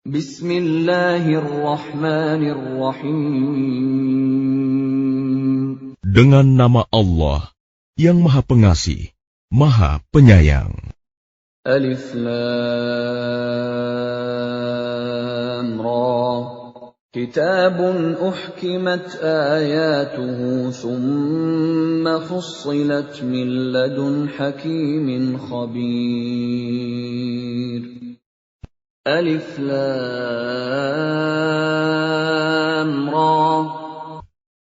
Bismillahirrahmanirrahim. Dengan nama Allah yang Maha Pengasih, Maha Penyayang. Alif Lam Ra. Kitabun uhkimat ayatuhu thumma fussilat min ladun hakimin khabir. Alif Lam Ra.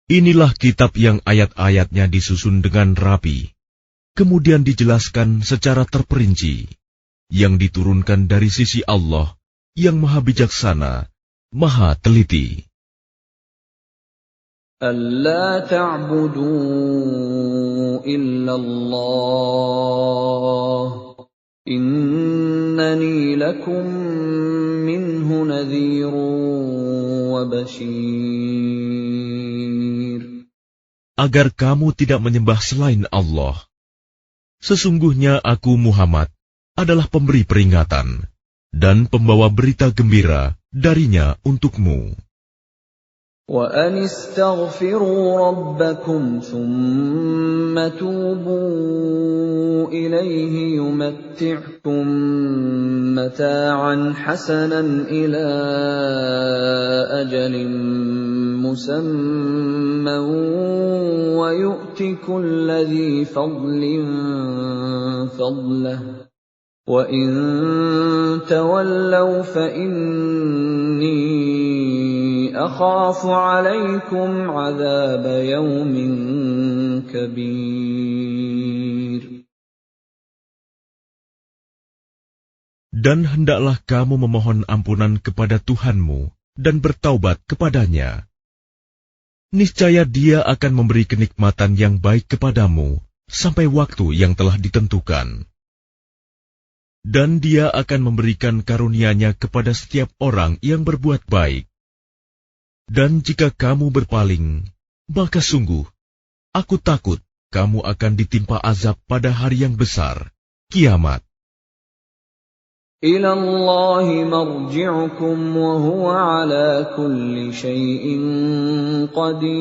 Inilah kitab yang ayat-ayatnya disusun dengan rapi, kemudian dijelaskan secara terperinci, yang diturunkan dari sisi Allah yang Maha Bijaksana, Maha Teliti. Alla ta'budu illallah, innani lakum minhu nadhirun wa bashir. Agar kamu tidak menyembah selain Allah. Sesungguhnya aku Muhammad adalah pemberi peringatan dan pembawa berita gembira darinya untukmu. Wa anistaghfiru rabbakum thumma tubu ilayhi yumatti'kum mata'an hasanan ila ajalin musamman wa yu'ti kulli dhi fadlin fadlahu wa in tawallaw fa inni akhafu 'alaykum 'adzab yawmin kabir. Dan hendaklah kamu memohon ampunan kepada Tuhanmu dan bertaubat kepadanya. Niscaya Dia akan memberi kenikmatan yang baik kepadamu sampai waktu yang telah ditentukan. Dan Dia akan memberikan karunia-Nya kepada setiap orang yang berbuat baik. Dan jika kamu berpaling, maka sungguh, aku takut kamu akan ditimpa azab pada hari yang besar, kiamat. Ila Allahi marji'ukum wa huwa ala kulli syai'in qadir.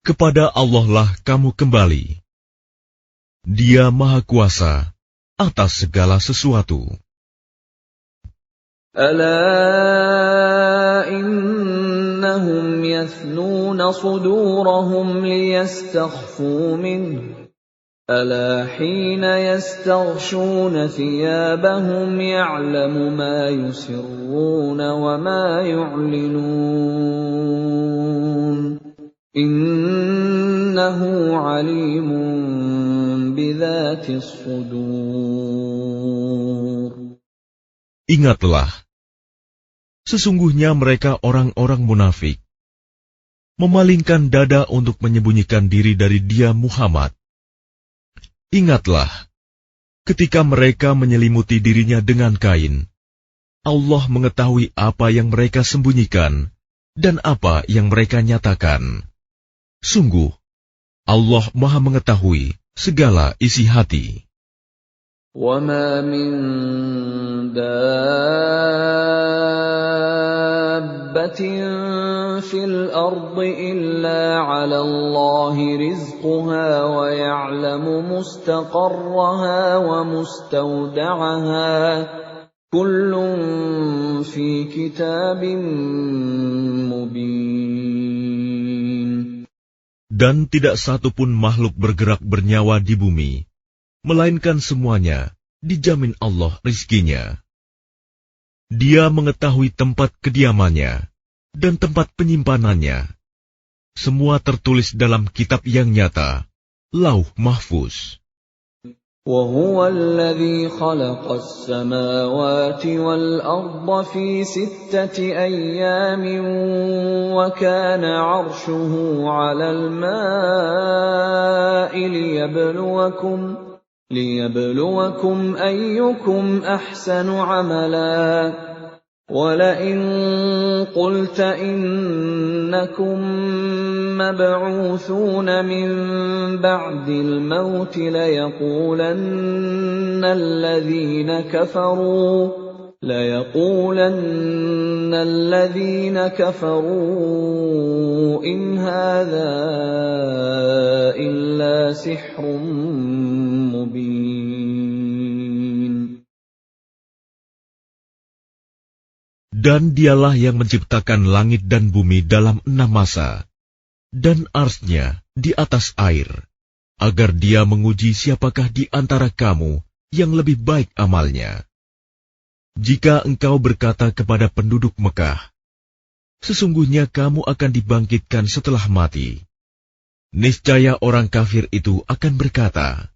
Kepada Allah lah kamu kembali. Dia Maha Kuasa atas segala sesuatu. Ala innahum yathnuna sudurahum liyastakhfu minhu. Ala hina yastaghshuna thiyabahum ya'lamu ma yusirruna wa ma yu'linun. Innahu 'alimun bidzatis sudur. Ingatlah, sesungguhnya mereka orang-orang munafik, memalingkan dada untuk menyembunyikan diri dari Dia Muhammad. Ingatlah, ketika mereka menyelimuti dirinya dengan kain, Allah mengetahui apa yang mereka sembunyikan dan apa yang mereka nyatakan. Sungguh, Allah Maha mengetahui segala isi hati. وَمَا مِن دَابَّةٍ فِي الْأَرْضِ إِلَّا عَلَى اللَّهِ رِزْقُهَا وَيَعْلَمُ مُسْتَقَرَّهَا وَمُسْتَوْدَعَهَا كُلٌّ فِي كِتَابٍ مُبِينٍ. Dan tidak satu pun makhluk bergerak bernyawa di bumi, melainkan semuanya dijamin Allah rizkinya. Dia mengetahui tempat kediamannya dan tempat penyimpanannya. Semua tertulis dalam kitab yang nyata, Lauh Mahfuz. وَهُوَ الَّذِي خَلَقَ السَّمَاوَاتِ وَالْأَرْضَ فِي 6 أَيَّامٍ وَكَانَ عَرْشُهُ عَلَى الْمَاءِ لِيَبْلُوَكُمْ أَيُّكُمْ أَحْسَنُ عَمَلًا. وَلَئِن قُلْتَ إِنَّكُمْ مَبْعُوثُونَ مِنْ بَعْدِ الْمَوْتِ لَيَقُولَنَّ الَّذِينَ كَفَرُوا لَيَقُولَنَّ الَّذِينَ كَفَرُوا إِنْ هَذَا إِلَّا سِحْرٌ مُبِينٌ. Dan dialah yang menciptakan langit dan bumi dalam 6 masa, dan arsy-Nya di atas air, agar dia menguji siapakah di antara kamu yang lebih baik amalnya. Jika engkau berkata kepada penduduk Mekah, sesungguhnya kamu akan dibangkitkan setelah mati, niscaya orang kafir itu akan berkata,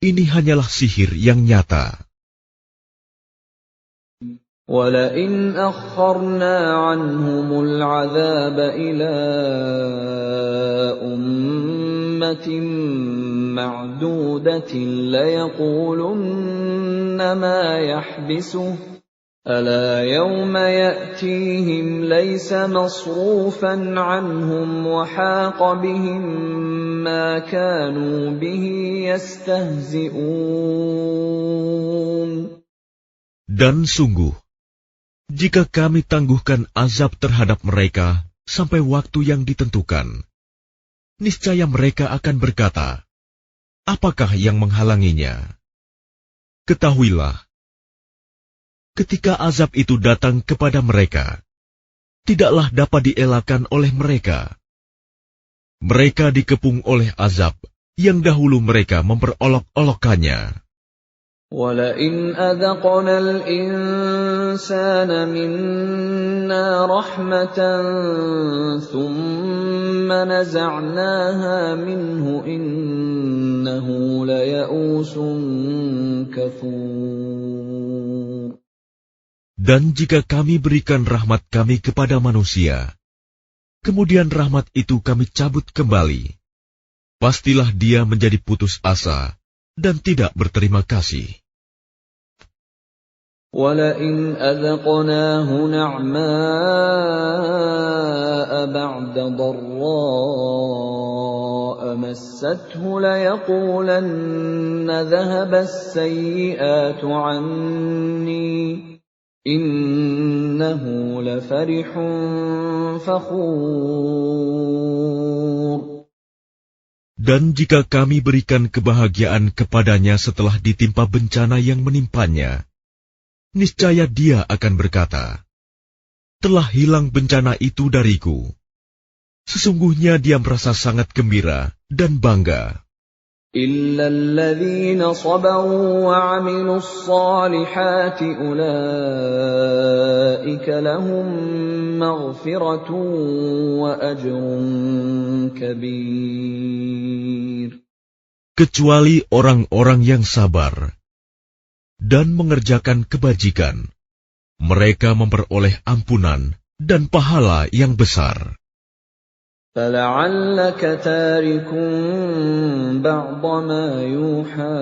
ini hanyalah sihir yang nyata. وَلَئِنْ أَخَّرْنَا عَنْهُمُ الْعَذَابَ إِلَىٰ أُمَّةٍ مَّعْدُودَةٍ لَّيَقُولُنَّ مَا يَحْبِسُهُ أَلَا يَوْمَ يَأْتِيهِمْ لَيْسَ مَصْرُوفًا عَنْهُمْ وَحَاقَ بِهِم مَّا كَانُوا بِهِ يَسْتَهْزِئُونَ. Dan sungguh, jika kami tangguhkan azab terhadap mereka sampai waktu yang ditentukan, niscaya mereka akan berkata, apakah yang menghalanginya? Ketahuilah, ketika azab itu datang kepada mereka, tidaklah dapat dielakkan oleh mereka. Mereka dikepung oleh azab yang dahulu mereka memperolok-olokkannya. وَلَئِنْ أَذَقْنَا الْإِنسَانَ مِنَّا رَحْمَةً ثُمَّ نَزَعْنَاهَا مِنْهُ إِنَّهُ لَيَئُوسٌ كَفُورٌ. Dan jika kami berikan rahmat kami kepada manusia, kemudian rahmat itu kami cabut kembali, pastilah dia menjadi putus asa dan tidak berterima kasih. وَلَئِنْ أَذَقْنَاهُ نَعْمَاءَ بَعْدَ ضَرَّاءَ مَسَّتْهُ لَيَقُولَنَّ ذَهَبَ السَّيِّئَاتُ عَنِّي إِنَّهُ لَفَرِحٌ فَخُورٌ. Dan jika kami berikan kebahagiaan kepadanya setelah ditimpa bencana yang menimpanya, niscaya dia akan berkata, telah hilang bencana itu dariku. Sesungguhnya dia merasa sangat gembira dan bangga. إِلَّا الَّذِينَ صَبَرُوا وَعَمِلُوا الصَّالِحَاتِ أُولَٰئِكَ لَهُم مَّغْفِرَةٌ وَأَجْرٌ كَبِيرٌ. Kecuali orang-orang yang sabar dan mengerjakan kebajikan, mereka memperoleh ampunan dan pahala yang besar. فَلَعَلَّكَ تَارِكٌ بَعْضَ مَا يُوحَىٰ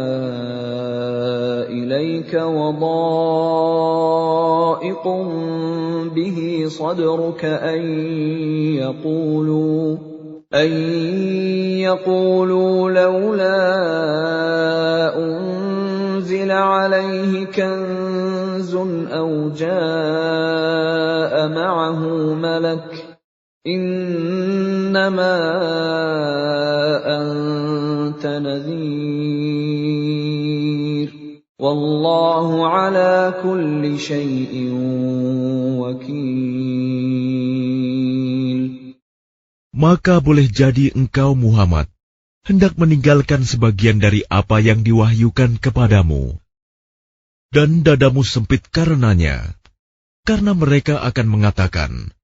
إِلَيْكَ وَضَائِقٌ بِهِ صَدْرُكَ أَن يَقُولُوا لَوْلَا أُنزِلَ عَلَيْهِ كَنزٌ أَوْ جَاءَ مَعَهُ مَلَكٌ إِنَّمَا أَنتَ نَذِيرٌ وَاللَّهُ عَلَى كُلِّ شَيْءٍ وَكِيلٌ. Maka boleh jadi engkau Muhammad hendak meninggalkan sebagian dari apa yang diwahyukan kepadamu, dan dadamu sempit karenanya, karena mereka akan mengatakan,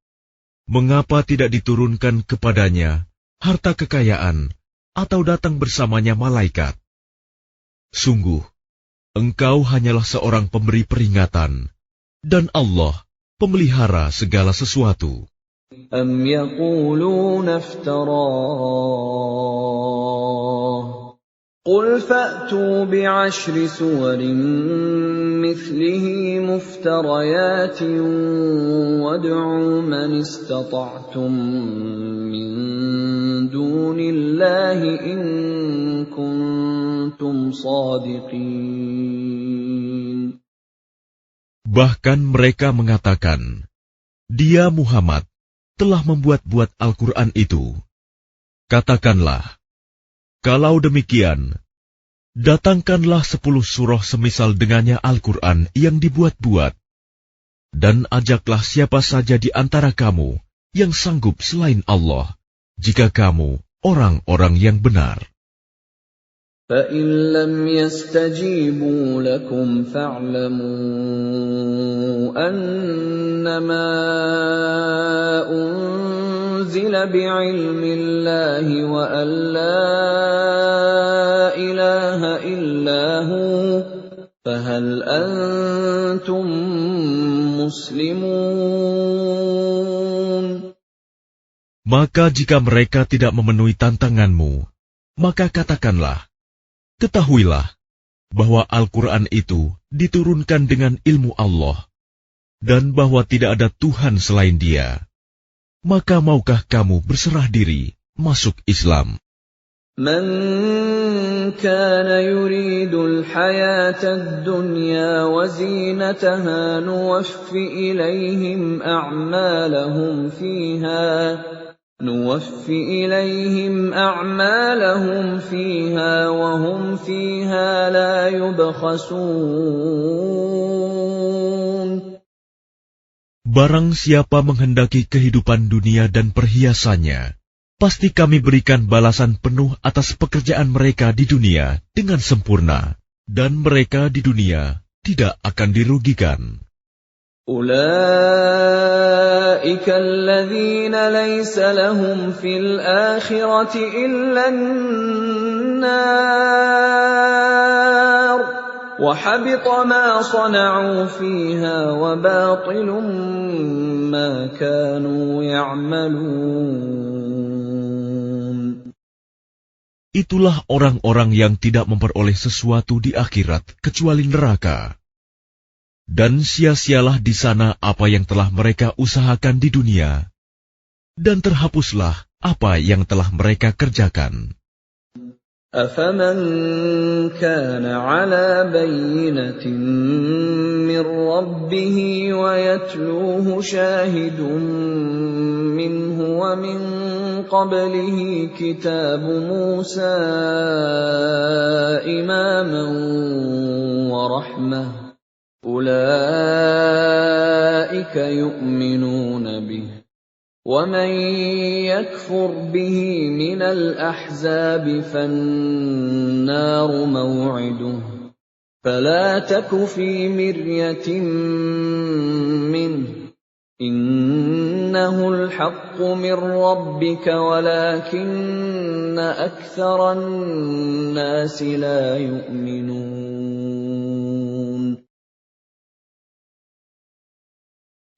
mengapa tidak diturunkan kepadanya harta kekayaan atau datang bersamanya malaikat? Sungguh, engkau hanyalah seorang pemberi peringatan, dan Allah pemelihara segala sesuatu. أَمْ يَقُولُونَ افْتَرَاهُ قُلْ فَأْتُوا بِعَشْرِ سُوَرٍ مِّثْلِهِ مُفْتَرَيَاتٍ وَادْعُوا مَنِ اسْتَطَعْتُم مِّن دُونِ اللَّهِ إِن كُنتُمْ صَادِقِينَ. Bahkan mereka mengatakan, dia Muhammad telah membuat-buat Al-Quran itu. Katakanlah, kalau demikian, datangkanlah 10 surah semisal dengannya Al-Quran yang dibuat-buat, dan ajaklah siapa saja di antara kamu yang sanggup selain Allah, jika kamu orang-orang yang benar. فَإِن لَّمْ يَسْتَجِيبُوا لَكُمْ فَاعْلَمُوا أَنَّمَا أُنزِلَ بِعِلْمِ اللَّهِ وَأَن لَّا إِلَٰهَ إِلَّا هُوَ فَهَلْ أَنتُم مُّسْلِمُونَ. Maka jika mereka tidak memenuhi tantanganmu, maka katakanlah, ketahuilah bahwa Al-Quran itu diturunkan dengan ilmu Allah, dan bahwa tidak ada Tuhan selain Dia. Maka maukah kamu berserah diri masuk Islam? Man kana yuridul hayatad dunya wa zinataha nuwaffi ilayhim a'malahum fiha wa hum fiha la yubkhasun. Barang siapa menghendaki kehidupan dunia dan perhiasannya, pasti kami berikan balasan penuh atas pekerjaan mereka di dunia dengan sempurna, dan mereka di dunia tidak akan dirugikan. أولئك الذين ليس لهم في الآخرة إلا النار وحبط ما صنعوا فيها وباطل ما كانوا يعملون. Itulah orang-orang yang tidak memperoleh sesuatu di akhirat kecuali neraka. Dan sia-sialah di sana apa yang telah mereka usahakan di dunia, dan terhapuslah apa yang telah mereka kerjakan. أَفَمَنْ كَانَ عَلَى بَيِّنَةٍ مِّن رَّبِّهِ وَيَتْلُوهُ شَاهِدٌ مِّنْهُ وَمِن قَبْلِهِ كِتَابُ مُوسَىٰ إِمَامًا وَرَحْمَةً أُولَٰئِكَ يُؤْمِنُونَ بِهِ وَمَن يَكْفُرْ بِهِ مِنَ الْأَحْزَابِ فَالنَّارُ مَوْعِدُهُ فَلَا تَكُ فِي مِرْيَةٍ مِّنْهُ إِنَّهُ الْحَقُّ مِن رَّبِّكَ وَلَٰكِنَّ أَكْثَرَ النَّاسِ لَا يُؤْمِنُونَ.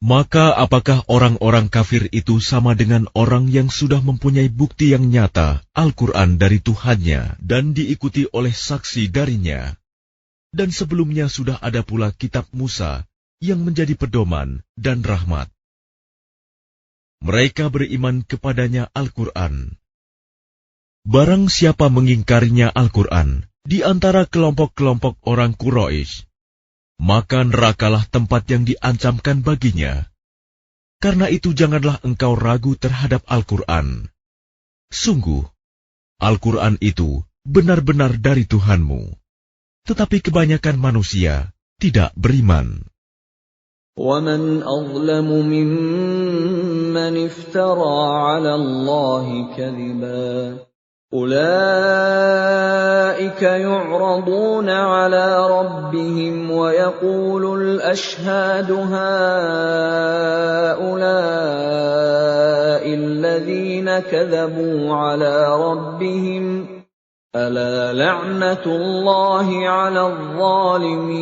Maka apakah orang-orang kafir itu sama dengan orang yang sudah mempunyai bukti yang nyata Al-Quran dari Tuhannya dan diikuti oleh saksi darinya? Dan sebelumnya sudah ada pula kitab Musa yang menjadi pedoman dan rahmat. Mereka beriman kepadanya Al-Quran. Barang siapa mengingkarinya Al-Quran di antara kelompok-kelompok orang Quraisy, maka nerakalah tempat yang diancamkan baginya. Karena itu janganlah engkau ragu terhadap Al-Quran. Sungguh, Al-Quran itu benar-benar dari Tuhanmu. Tetapi kebanyakan manusia tidak beriman. وَمَنْ أَظْلَمُ مِمَّنِ افْتَرَىٰ عَلَى اللَّهِ كَذِبًا أُولَٰئِكَ يُعْرَضُونَ عَلَىٰ رَبِّهِمْ وَيَقُولُ الْأَشْهَادُ هَٰؤُلَاءِ الَّذِينَ كَذَبُوا عَلَىٰ رَبِّهِمْ أَلَا لَعْنَةُ اللَّهِ عَلَى الظَّالِمِينَ.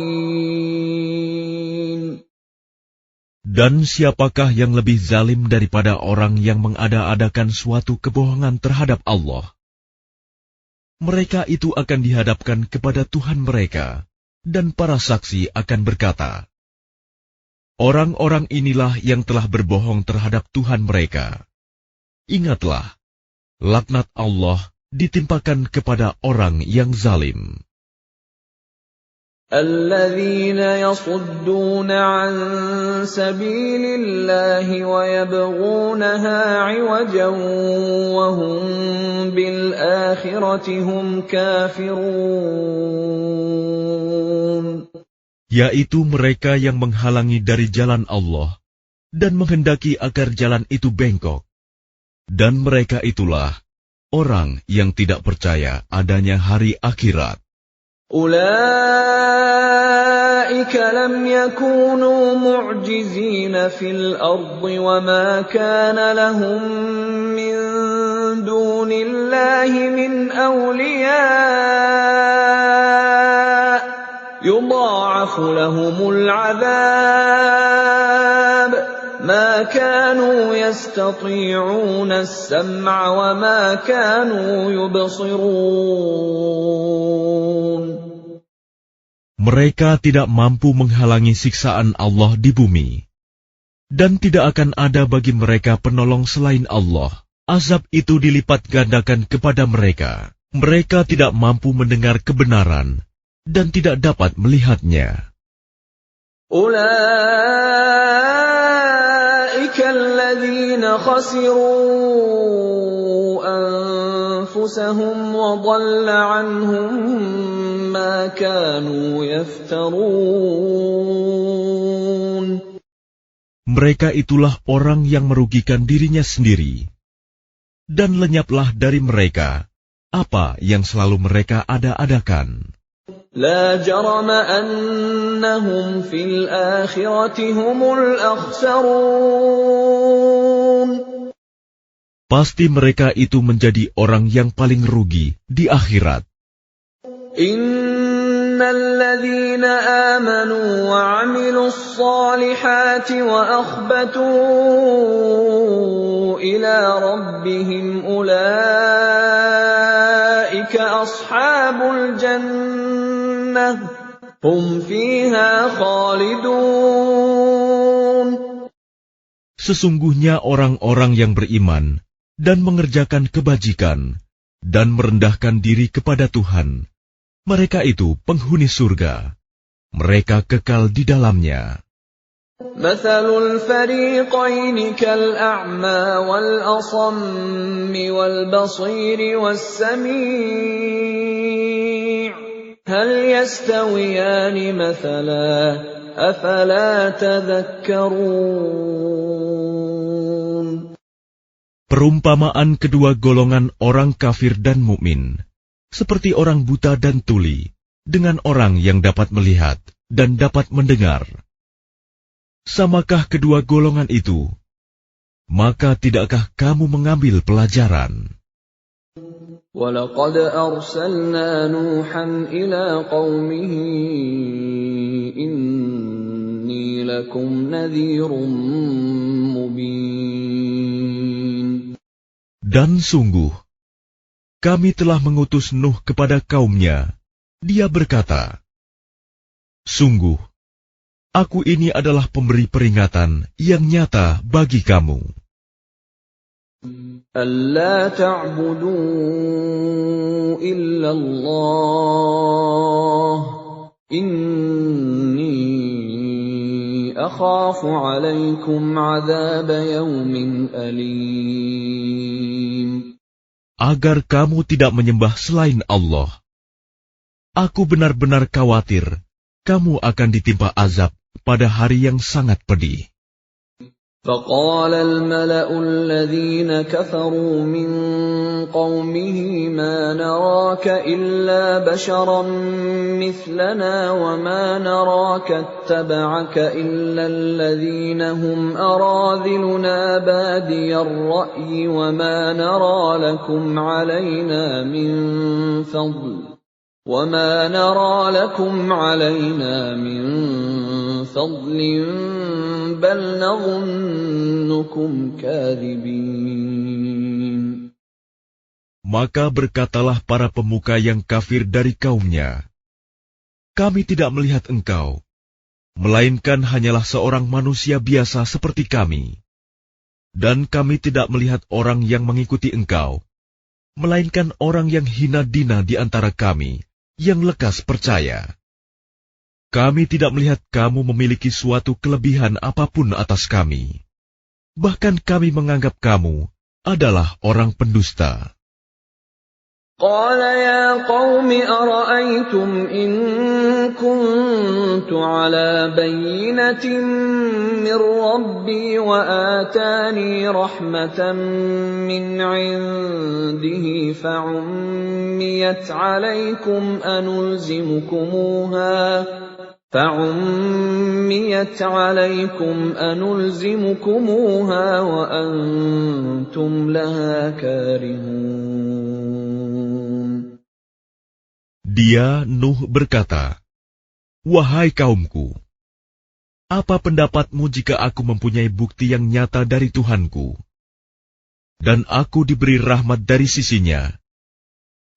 Dan siapakah yang lebih zalim daripada orang yang mengada-adakan suatu kebohongan terhadap Allah? Mereka itu akan dihadapkan kepada Tuhan mereka, dan para saksi akan berkata, orang-orang inilah yang telah berbohong terhadap Tuhan mereka. Ingatlah, laknat Allah ditimpakan kepada orang yang zalim. الذين يصدون عن سبيل الله ويبغونها عوجا وهم بالآخرة هم كافرون. Yaitu mereka yang menghalangi dari jalan Allah dan menghendaki agar jalan itu bengkok. Dan mereka itulah orang yang tidak percaya adanya hari akhirat. أولئك لم يكونوا معجزين في الأرض وما كان لهم من دون الله من أولياء يضاعف لهم العذاب ما كانوا يستطيعون السمع وما كانوا يبصرون. Mereka tidak mampu menghalangi siksaan Allah di bumi, dan tidak akan ada bagi mereka penolong selain Allah. Azab itu dilipat gandakan kepada mereka. Mereka tidak mampu mendengar kebenaran dan tidak dapat melihatnya. Ulaika alladzina khasiru anfusahum wa dhalla anhum ma kanu yaftarun. Mereka itulah orang yang merugikan dirinya sendiri, dan lenyaplah dari mereka apa yang selalu mereka ada-adakan. La jarama annahum fil akhirati humul akhsarun. Pasti mereka itu menjadi orang yang paling rugi di akhirat. Innal ladzina amanu wa 'amilus solihati wa akhbatu ila rabbihim ulaika ashabul jannah hum fiha khalidun. Sesungguhnya orang-orang yang beriman dan mengerjakan kebajikan dan merendahkan diri kepada Tuhan, mereka itu penghuni surga. Mereka kekal di dalamnya. Mathalul fariqaini kal'a'ma wal asammi wal basiri was sami' hal yastawiyani mathala afala tadhakkarun. Perumpamaan kedua golongan orang kafir dan mukmin seperti orang buta dan tuli dengan orang yang dapat melihat dan dapat mendengar. Samakah kedua golongan itu? Maka tidakkah kamu mengambil pelajaran? وَلَقَدْ أَرْسَلْنَا نُوحًا إِلَى قَوْمِهِ إِنِّي لَكُمْ نَذِيرٌ مُبِينٌ. Dan sungguh, kami telah mengutus Nuh kepada kaumnya. Dia berkata, sungguh, aku ini adalah pemberi peringatan yang nyata bagi kamu. Alla ta'budu illallah, inni akhafu alaikum azab yawmin alim. Agar kamu tidak menyembah selain Allah. Aku benar-benar khawatir kamu akan ditimpa azab pada hari yang sangat pedih. فَقَالَ الْمَلَأُ الَّذِينَ كَفَرُوا مِنْ قَوْمِهِ مَا نَرَاكَ إِلَّا بَشَرًا مِثْلَنَا وَمَا نَرَاكَ اتَّبَعَكَ إِلَّا الَّذِينَ هُمْ أَرَاذِلُنَا بَادِيَ الرَّأْيِ وَمَا نَرَى لَكُمْ عَلَيْنَا مِنْ فَضْلٍ بَلْ نَظُنُّكُمْ كَاذِبِينَ. Maka berkatalah para pemuka yang kafir dari kaumnya, kami tidak melihat engkau, melainkan hanyalah seorang manusia biasa seperti kami. Dan kami tidak melihat orang yang mengikuti engkau, melainkan orang yang hina dina di antara kami, yang lekas percaya. Kami tidak melihat kamu memiliki suatu kelebihan apapun atas kami. Bahkan kami menganggap kamu adalah orang pendusta. قال يا قوم أرأيتم إن كنت على بينة من ربي وآتاني رحمة من عنده فعميت عليكم أنلزمكموها وأنتم لها كارهون. Dia, Nuh, berkata, "Wahai kaumku, apa pendapatmu jika aku mempunyai bukti yang nyata dari Tuhanku, dan aku diberi rahmat dari sisinya,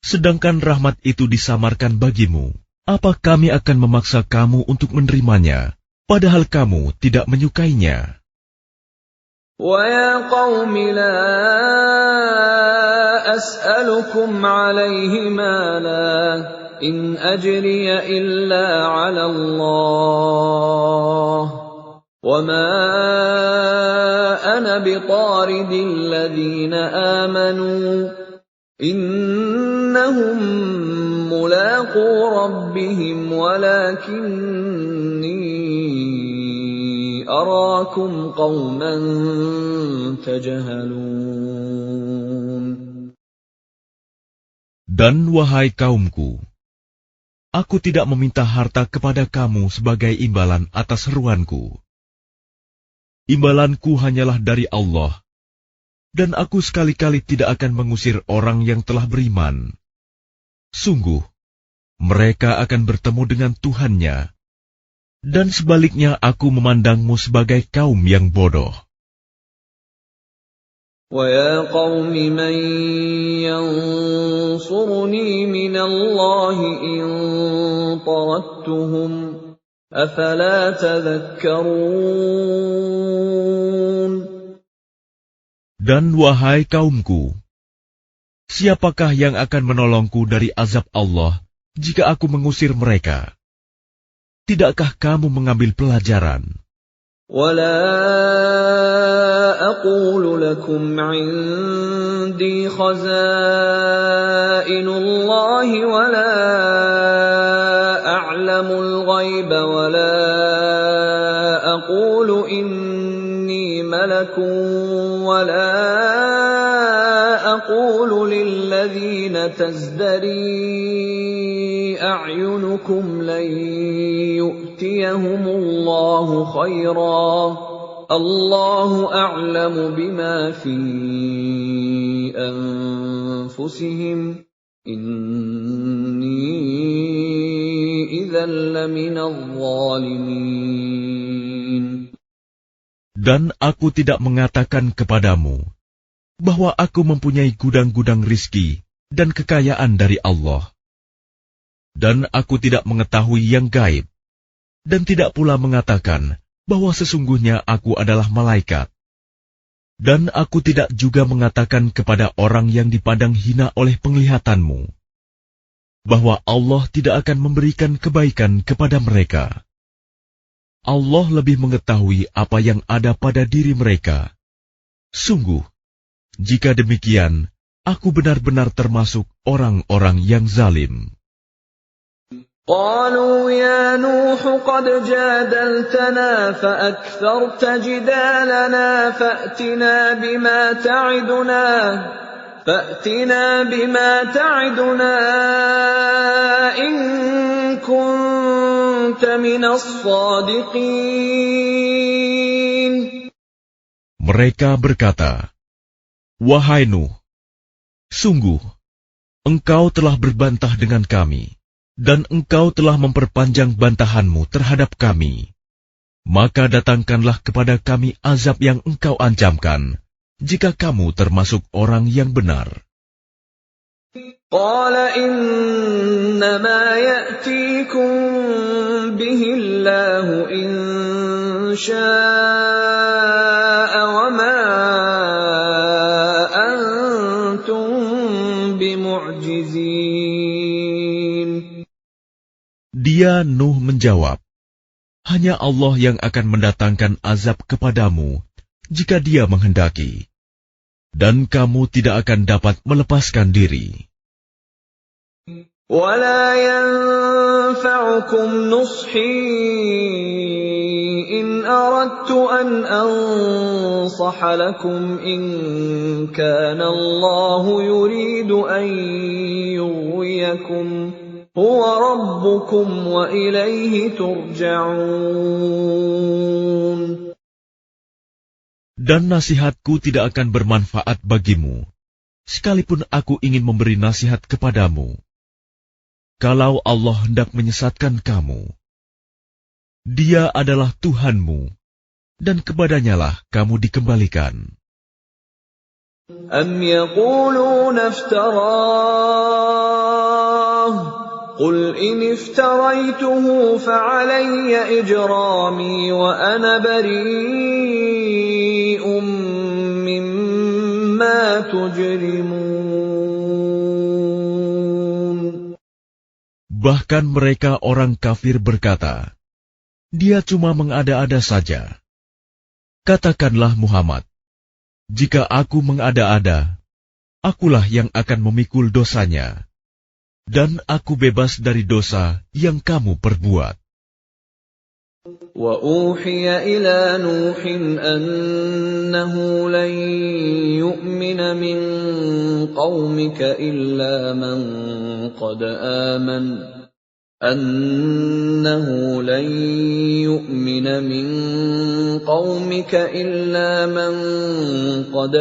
sedangkan rahmat itu disamarkan bagimu? Apa kami akan memaksa kamu untuk menerimanya, padahal kamu tidak menyukainya?" وَيَا قَوْمِ لَا أَسْأَلُكُمْ عَلَيْهِ مَالًا إِنْ أَجْرِيَ إِلَّا عَلَى اللَّهِ وَمَا أَنَا بِطَارِدِ الَّذِينَ آمَنُوا إِنَّهُمْ مُلَاقُو رَبِّهِمْ وَلَكِنِّي أَرَاكُمْ قَوْمًا تَجْهَلُونَ. Dan wahai kaumku, aku tidak meminta harta kepada kamu sebagai imbalan atas seruanku. Imbalanku hanyalah dari Allah, dan aku sekali-kali tidak akan mengusir orang yang telah beriman. Sungguh, mereka akan bertemu dengan Tuhannya, dan sebaliknya aku memandangmu sebagai kaum yang bodoh. وَيَا قَوْمِ مَنْ يَنْصُرُنِي مِنَ اللَّهِ إِنْ طَرَدتُّهُمْ أَفَلَا تَذَكَّرُونَ. Dan wahai kaumku, siapakah yang akan menolongku dari azab Allah jika aku mengusir mereka? Tidakkah kamu mengambil pelajaran? وَلَا أَقُولُ لَكُمْ عِنْدِي خَزَائِنُ اللَّهِ وَلَا أَعْلَمُ الْغَيْبَ وَلَا أَقُولُ إِنِّي مَلَكٌ وَلَا أَقُولُ لِلَّذِينَ تَزْدَرِي أَعْيُنُكُمْ لَن يُؤْتِيَهُمُ اللَّهُ خَيْرًا اللَّهُ أَعْلَمُ بِمَا فِي أَنفُسِهِمْ إِنِّي إِذًا لَّمِنَ الظَّالِمِينَ. Dan aku tidak mengatakan kepadamu bahwa aku mempunyai gudang-gudang rizki dan kekayaan dari Allah. Dan aku tidak mengetahui yang gaib, dan tidak pula mengatakan bahwa sesungguhnya aku adalah malaikat. Dan aku tidak juga mengatakan kepada orang yang dipandang hina oleh penglihatanmu, bahwa Allah tidak akan memberikan kebaikan kepada mereka. Allah lebih mengetahui apa yang ada pada diri mereka. Sungguh, jika demikian, aku benar-benar termasuk orang-orang yang zalim. قالوا يا نوح قد جادلتنا فأكثرت جدالنا فأتنا بما تعدنا إن كنت من الصادقين. Mereka berkata, "Wahai Nuh, sungguh, engkau telah berbantah dengan kami, dan engkau telah memperpanjang bantahanmu terhadap kami. Maka datangkanlah kepada kami azab yang engkau ancamkan, jika kamu termasuk orang yang benar." قال إنما يأتيكم به الله إن شاء وما أنتم بمعجزين. Dia, Nuh, menjawab, hanya Allah yang akan mendatangkan azab kepadamu jika Dia menghendaki, dan kamu tidak akan dapat melepaskan diri. وَلَا يَنفَعُكُمْ نُصْحِي إِنْ أَرَدْتُ أَنْ أَنصَحَ لَكُمْ إِنْ كَانَ اللَّهُ يُرِيدُ أَنْ يُغْوِيَكُمْ هُوَ رَبُّكُمْ وَإِلَيْهِ تُرْجَعُونَ. Dan nasihatku tidak akan bermanfaat bagimu, sekalipun aku ingin memberi nasihat kepadamu. Kalau Allah hendak menyesatkan kamu, Dia adalah Tuhanmu, dan kepadanyalah kamu dikembalikan. أَمْ يَقُولُونَ افْتَرَاهُ قُلْ إِنِ افْتَرَيْتُهُ فَعَلَيَّ إِجْرَامِي وَأَنَا بَرِيءٌ مِّمَّا تُجْرِمُونَ. Bahkan mereka orang kafir berkata, Dia cuma mengada-ada saja. Katakanlah Muhammad, jika aku mengada-ada, akulah yang akan memikul dosanya, dan aku bebas dari dosa yang kamu perbuat. وَأُوحِيَ إِلَى نُوحٍ أَنَّهُ لَن يُؤْمِنَ مِن قَوْمِكَ إِلَّا مَن قَدْ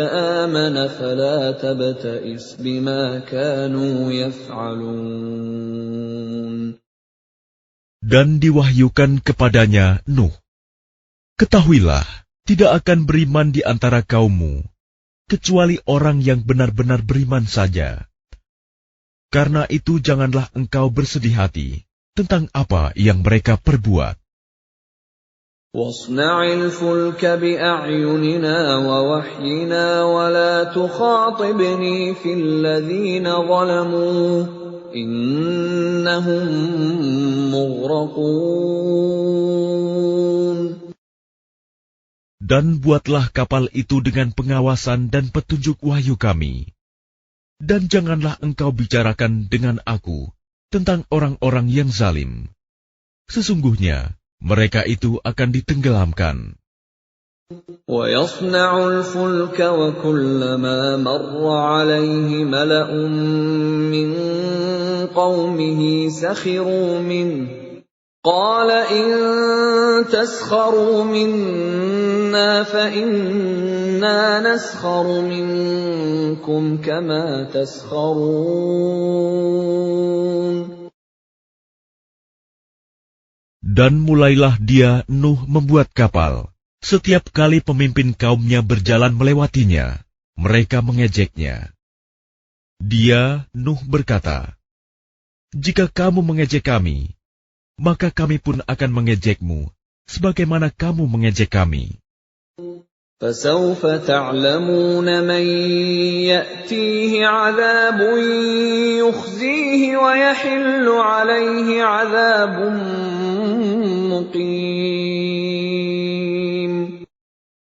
آمَنَ فَلَا تَبْتَئِسْ بِمَا كَانُوا يَفْعَلُونَ. Dan diwahyukan kepadanya Nuh, ketahuilah, tidak akan beriman di antara kaummu, kecuali orang yang benar-benar beriman saja. Karena itu janganlah engkau bersedih hati tentang apa yang mereka perbuat. وَاصْنَعِ الْفُلْكَ بِأَعْيُنِنَا وَوَحْيِنَا وَلَا تُخَاطِبْنِي فِي الَّذِينَ ظَلَمُوا إِنَّهُمْ مُغْرَقُونَ. Dan buatlah kapal itu dengan pengawasan dan petunjuk wahyu kami. Dan janganlah engkau bicarakan dengan aku tentang orang-orang yang zalim. Sesungguhnya mereka itu akan ditenggelamkan. وَيَصْنَعُ الْفُلْكَ وَكُلَّمَا مَرَّ عَلَيْهِ مَلَأٌ مِّن قَوْمِهِ سَخِرُوا مِنْهُ قَالَ إِن تَسْخَرُوا مِنَّا فَإِنَّا نَسْخَرُ مِنكُمْ كَمَا تَسْخَرُونَ. Dan mulailah dia, Nuh, membuat kapal. Setiap kali pemimpin kaumnya berjalan melewatinya, mereka mengejeknya. Dia, Nuh, berkata, jika kamu mengejek kami, maka kami pun akan mengejekmu, sebagaimana kamu mengejek kami. فَسَوْفَ تَعْلَمُونَ مَنْ يَأْتِيهِ عَذَابٌ يُخْزِيهِ وَيَحِلُّ عَلَيْهِ عَذَابٌ مُقِيمٌ.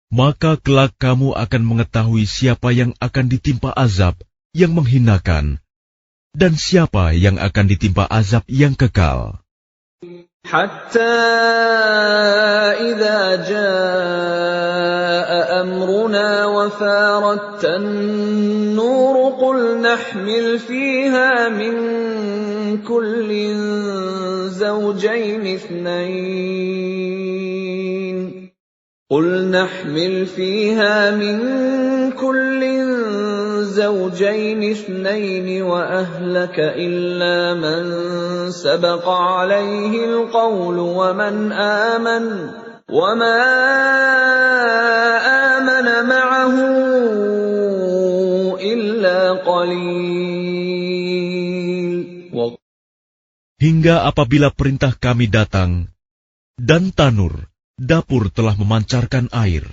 Maka kelak kamu akan mengetahui siapa yang akan ditimpa azab yang menghinakan, dan siapa yang akan ditimpa azab yang kekal. حَتَّى إِذَا جَاءَ أَمْرُنَا وَفَارَتِ النُّورُ قُلْ نَحْمِلُ فِيهَا مِن كُلٍّ زَوْجَيْنِ اثْنَيْنِ وَأَهْلَكَ إِلَّا مَن سَبَقَ عَلَيْهِ الْقَوْلُ وَمَنْ آمَنَ وَمَا آمَنَ مَعَهُ إِلَّا قَلِيلٌ. Hingga apabila perintah kami datang, dan tanur, dapur telah memancarkan air,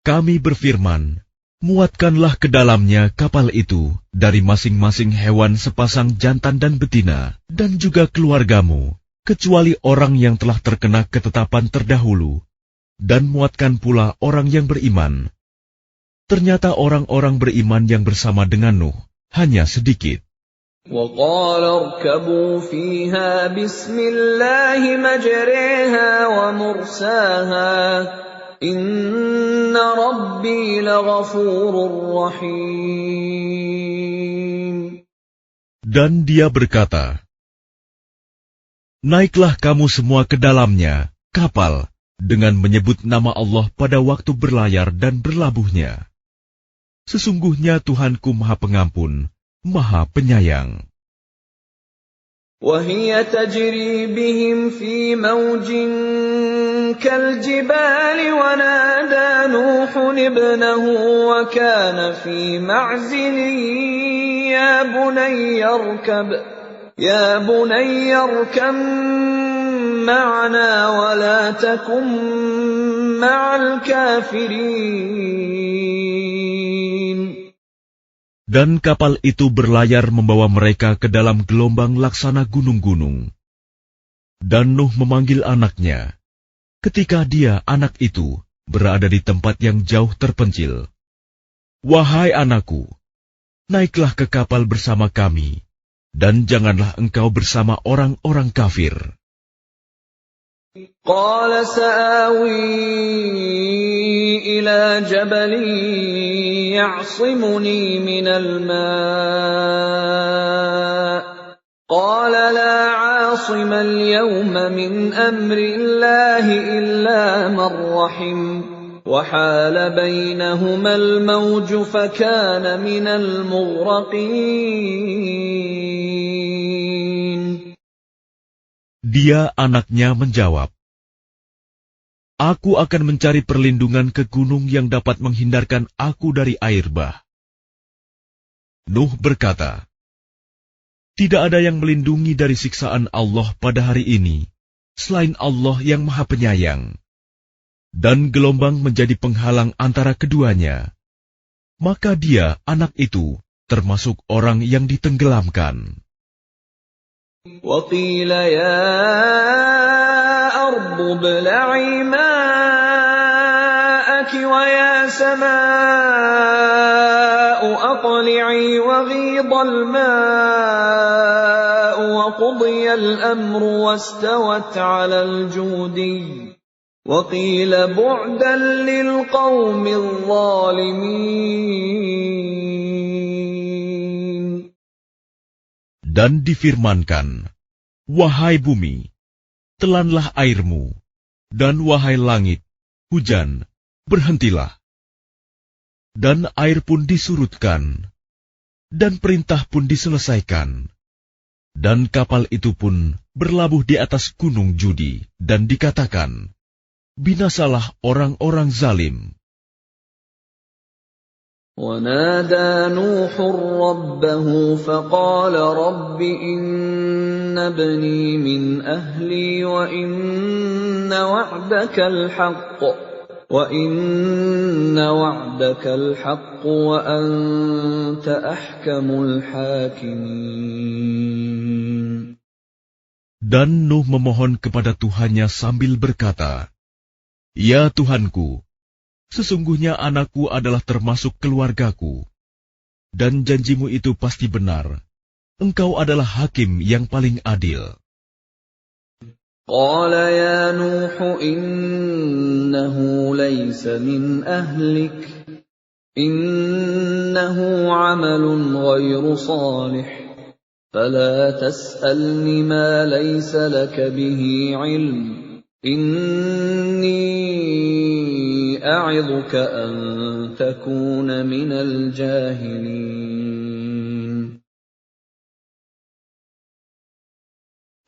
kami berfirman, muatkanlah ke dalamnya kapal itu dari masing-masing hewan sepasang jantan dan betina, dan juga keluargamu, kecuali orang yang telah terkena ketetapan terdahulu, dan muatkan pula orang yang beriman. Ternyata orang-orang beriman yang bersama dengan Nuh hanya sedikit. وَقَالَ ارْكَبُوا فِيهَا بِسْمِ اللَّهِ مَجْرَاهَا وَمُرْسَاهَا إِنَّ رَبِّي لَغَفُورٌ رَّحِيمٌ. Dan dia berkata, naiklah kamu semua ke dalamnya, kapal, dengan menyebut nama Allah pada waktu berlayar dan berlabuhnya. Sesungguhnya Tuhanku Maha Pengampun, Maha Penyayang. وَهِيَ تَجْرِي بِهِمْ فِي مَوْجٍ كَالْجِبَالِ وَنَادَى نُوحٌ ابْنَهُ وَكَانَ فِي مَعْزِلٍ يَا بُنَيَّ ارْكَب مَّعَنَا وَلَا تَكُن مَّعَ الْكَافِرِينَ. Dan kapal itu berlayar membawa mereka ke dalam gelombang laksana gunung-gunung. Dan Nuh memanggil anaknya, ketika dia, anak itu, berada di tempat yang jauh terpencil. Wahai anakku, naiklah ke kapal bersama kami, dan janganlah engkau bersama orang-orang kafir. قال سآوي إلى جبل يعصمني من الماء قال لا عاصم اليوم من أمر الله إلا من رحم وحال بينهما الموج فكان من المغرقين. Dia, anaknya, menjawab, aku akan mencari perlindungan ke gunung yang dapat menghindarkan aku dari air bah. Nuh berkata, tidak ada yang melindungi dari siksaan Allah pada hari ini, selain Allah yang Maha Penyayang. Dan gelombang menjadi penghalang antara keduanya. Maka dia, anak itu, termasuk orang yang ditenggelamkan. وَقِيلَ يَا أَرْضُ ابْلَعِي مَاءَكِ وَيَا سَمَاءُ أَقْلِعِي وَغِيضَ الْمَاءُ وَقُضِيَ الْأَمْرُ وَاسْتَوَتْ عَلَى الْجُودِيِّ وَقِيلَ بُعْدًا لِلْقَوْمِ الظَّالِمِينَ. Dan difirmankan, wahai bumi, telanlah airmu, dan wahai langit, hujan, berhentilah. Dan air pun disurutkan, dan perintah pun diselesaikan. Dan kapal itu pun berlabuh di atas gunung Judi, dan dikatakan, binasalah orang-orang zalim. وَنَادَى نُوحٌ رَبَّهُ فَقَالَ رَبِّ إِنَّ ابْنِي مِنْ أَهْلِي وَإِنَّ وَعْدَكَ الْحَقُّ وَأَنْتَ أَحْكَمُ الْحَاكِمِينَ. Dan Nuh memohon kepada Tuhannya sambil berkata, ya Tuhanku, sesungguhnya anakku adalah termasuk keluargaku, dan janjimu itu pasti benar. Engkau adalah hakim yang paling adil. قال يا نوح إنه ليس من أهلك إنه عمل غير صالح فلا تسألني ما ليس لك به علم إني أعظك أن تكون من الجاهلين.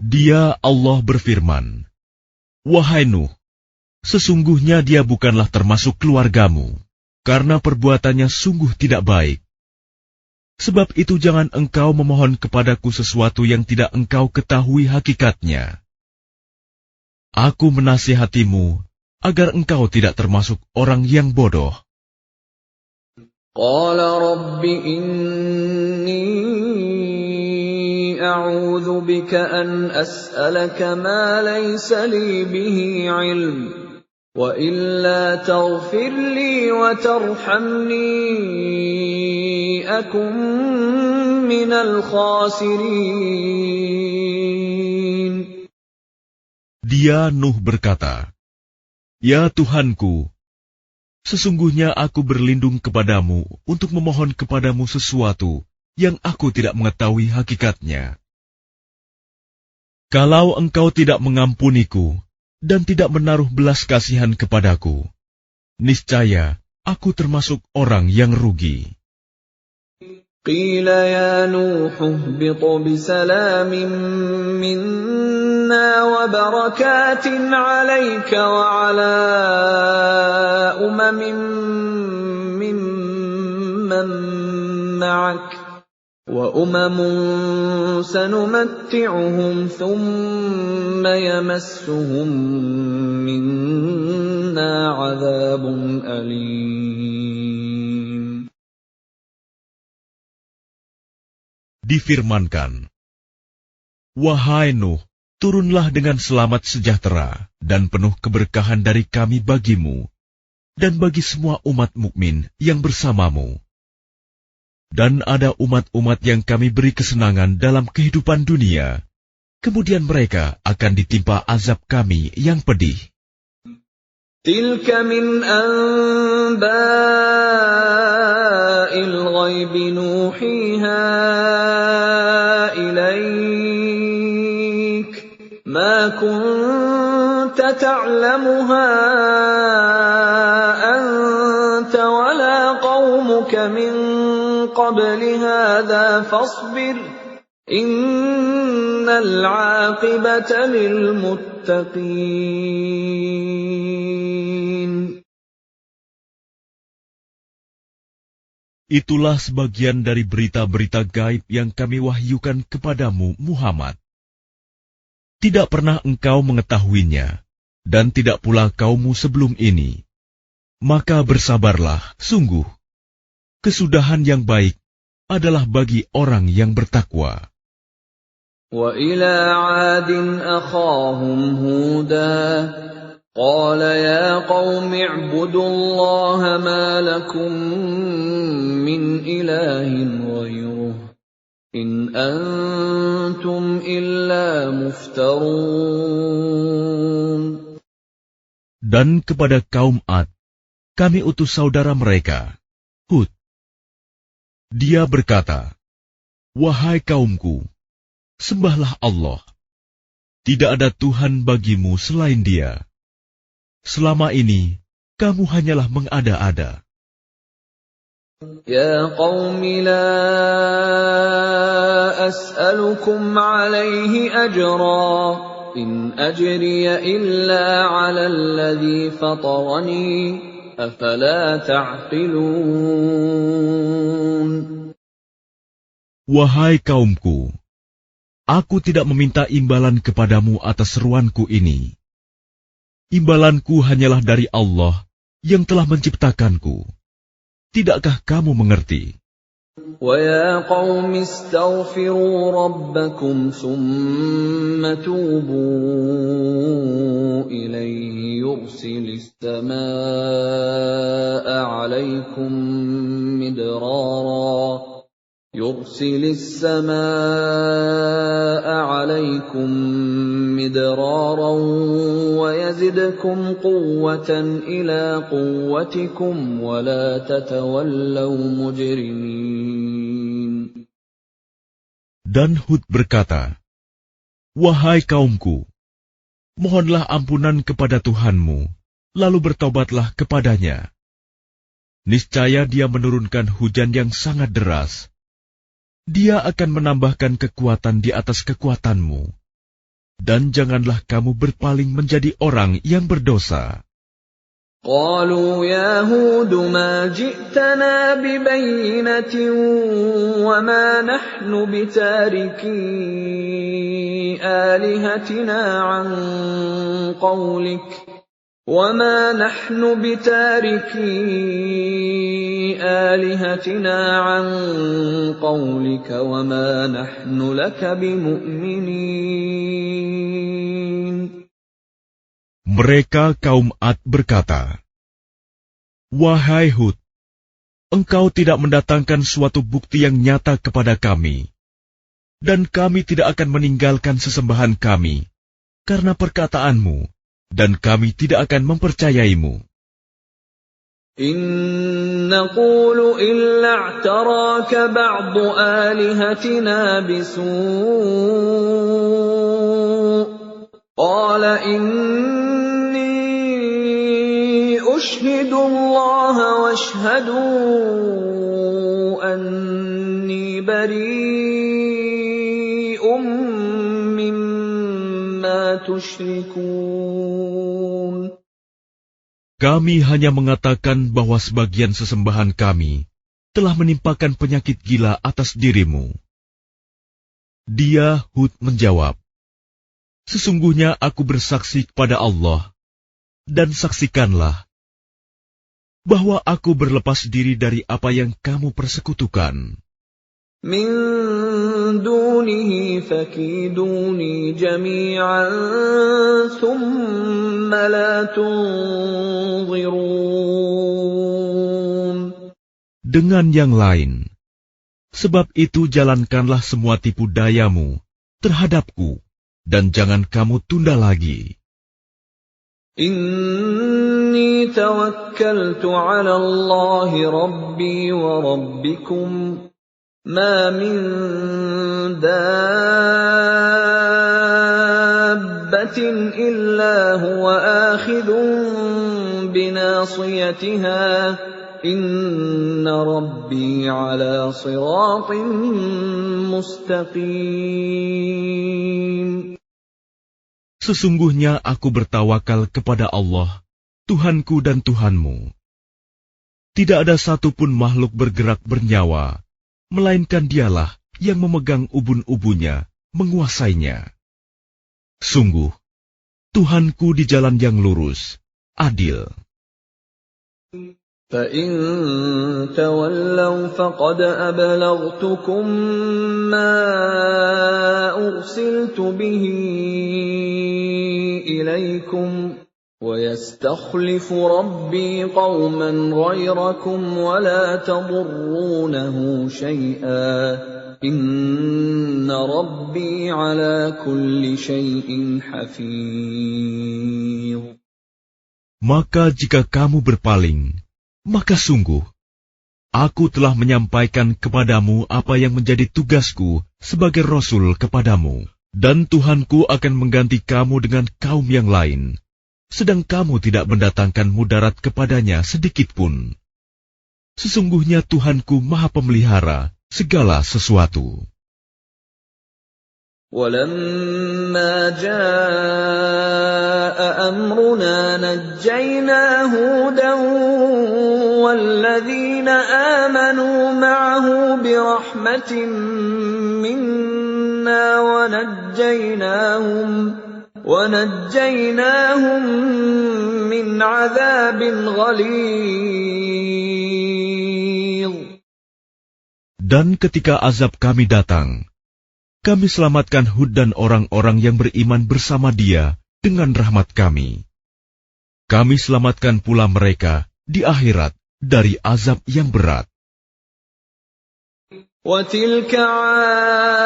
Dia, Allah berfirman, wahai Nuh, sesungguhnya dia bukanlah termasuk keluargamu, karena perbuatannya sungguh tidak baik. Sebab itu jangan engkau memohon kepadaku sesuatu yang tidak engkau ketahui hakikatnya. Aku menasihatimu agar engkau tidak termasuk orang yang bodoh. Qala rabbi inni أعوذ بك أن أسألك ما ليس لي به علم وإلا تغفر لي وترحمني أكن من الخاسرين. Dia Nuh berkata, "Ya Tuhanku, sesungguhnya aku berlindung kepadamu untuk memohon kepadamu sesuatu yang aku tidak mengetahui hakikatnya. Kalau engkau tidak mengampuniku dan tidak menaruh belas kasihan kepadaku, niscaya aku termasuk orang yang rugi." قيل يا نوح اهبط بسلام منا وبركات عليك وعلى ممن معك وأمم سنمتعهم ثم يمسهم منا عذاب أليم. Difirmankan, "Wahai Nuh, turunlah dengan selamat sejahtera dan penuh keberkahan dari kami bagimu dan bagi semua umat mukmin yang bersamamu. Dan ada umat-umat yang kami beri kesenangan dalam kehidupan dunia, kemudian mereka akan ditimpa azab kami yang pedih." تِلْكَ مِنْ أَنْبَاءِ الْغَيْبِ نُوحِيهَا إِلَيْكَ مَا كُنْتَ تَعْلَمُهَا أَنْتَ وَلَا قَوْمُكَ مِنْ قَبْلِ هَذَا فَاصْبِرْ إِنَّ الْعَاقِبَةَ لِلْمُتَّقِينَ. Itulah sebagian dari berita-berita gaib yang kami wahyukan kepadamu, Muhammad. Tidak pernah engkau mengetahuinya, dan tidak pula kaummu sebelum ini. Maka bersabarlah, sungguh. Kesudahan yang baik adalah bagi orang yang bertakwa. وَإِلَى عَادٍ أَخَاهُمْ هُودًا قَالَ يَا قَوْمِ اعْبُدُوا اللَّهَ مَا لَكُمْ مِنْ إِلَٰهٍ غَيْرُهُ إِنْ أَنْتُمْ إِلَّا مُفْتَرُونَ. Dan kepada kaum Ad, kami utus saudara mereka, Hud. Dia berkata, "Wahai kaumku, sembahlah Allah. Tidak ada Tuhan bagimu selain Dia. Selama ini, kamu hanyalah mengada-ada." يَا قَوْمِ لَا أَسْأَلُكُمْ عَلَيْهِ أَجْرًا إِنْ أَجْرِيَ إِلَّا عَلَى الَّذِي فَطَرَنِي أَفَلَا تَعْقِلُونَ. Wahai kaumku, aku tidak meminta imbalan kepadamu atas seruanku ini. Imbalanku hanyalah dari Allah yang telah menciptakanku. Tidakkah kamu mengerti? وَيَا قَوْمِ اسْتَغْفِرُوا رَبَّكُمْ ثُمَّ تُوبُوا إِلَيْهِ يُرْسِلِ السَّمَاءَ عَلَيْكُمْ مِدْرَارًا وَيَزِدْكُمْ قُوَّةً إِلَى قُوَّتِكُمْ وَلَا تَتَوَلَّوْا مُجْرِمِينَ. Dan Hud berkata, "Wahai kaumku, mohonlah ampunan kepada Tuhanmu, lalu bertobatlah kepadanya. Niscaya Dia menurunkan hujan yang sangat deras. Dia akan menambahkan kekuatan di atas kekuatanmu. Dan janganlah kamu berpaling menjadi orang yang berdosa." قالوا يا هود ما جئتنا ببينة وما نحن بتاركي آلهتنا عن قولك وَمَا نَحْنُ بِتَارِكِي آلِهَتِنَا عَن قَوْلِكَ وَمَا نَحْنُ لَكَ بِمُؤْمِنِينَ. Mereka kaum Ad berkata, "Wahai Hud, engkau tidak mendatangkan suatu bukti yang nyata kepada kami, dan kami tidak akan meninggalkan sesembahan kami karena perkataanmu, dan kami tidak akan mempercayaimu. إِن نَّقُولُ إِلَّا اعْتَرَاكَ بَعْضُ آلِهَتِنَا بِسُوءٍ قَالَ إِنِّي أُشْهِدُ اللَّهَ وَاشْهَدُوا أَنِّي بَرِيءٌ مِّمَّا تُشْرِكُونَ. Kami hanya mengatakan bahwa sebagian sesembahan kami telah menimpakan penyakit gila atas dirimu." Dia, Hud, menjawab, "Sesungguhnya aku bersaksi kepada Allah, dan saksikanlah bahwa aku berlepas diri dari apa yang kamu persekutukan. مِن دُونِهِ فَكِيدُونِي جَمِيعًا ثُمَّ لَا تُنظِرُونَ. Dengan yang lain, sebab itu jalankanlah semua tipu dayamu terhadapku, dan jangan kamu tunda lagi. إِنِّي تَوَكَّلْتُ عَلَى اللَّهِ رَبِّي وَرَبِّكُمْ مَا مِن دَابَّةٍ إِلَّا هُوَ آخِذٌ بِنَاصِيَتِهَا إِنَّ رَبِّي عَلَى صِرَاطٍ مُسْتَقِيمٍ. Sesungguhnya aku bertawakal kepada Allah, Tuhanku dan Tuhanmu. Tidak ada satupun makhluk bergerak bernyawa, melainkan Dialah yang memegang ubun-ubunnya, menguasainya. Sungguh, Tuhanku di jalan yang lurus, adil. فَإِن تَوَلَّوْا فَقَدْ أَبْلَغْتُكُم مَّا أُرْسِلْتُ بِهِ إِلَيْكُمْ وَيَسْتَخْلِفُ رَبِّي قَوْمًا غَيْرَكُمْ وَلَا تَضُرُّونَهُ شَيْئًا إِنَّ رَبِّي عَلَى كُلِّ شَيْءٍ حَفِيظٌ. Maka jika kamu berpaling, maka sungguh, aku telah menyampaikan kepadamu apa yang menjadi tugasku sebagai Rasul kepadamu, dan Tuhanku akan mengganti kamu dengan kaum yang lain, sedang kamu tidak mendatangkan mudarat kepadanya sedikitpun. Sesungguhnya Tuhanku Maha Pemelihara segala sesuatu. وَلَمَّا جَاءَ أَمْرُنَا نَجَّيْنَا هُودًا وَالَّذِينَ آمَنُوا مَعَهُ بِرَحْمَةٍ مِّنَّا وَنَجَّيْنَاهُم مِّنْ عَذَابٍ غَلِيظٍ. Dan ketika azab kami datang, kami selamatkan Hud dan orang-orang yang beriman bersama dia dengan rahmat kami. Kami selamatkan pula mereka di akhirat dari azab yang berat. وَتِلْكَ عَادٌ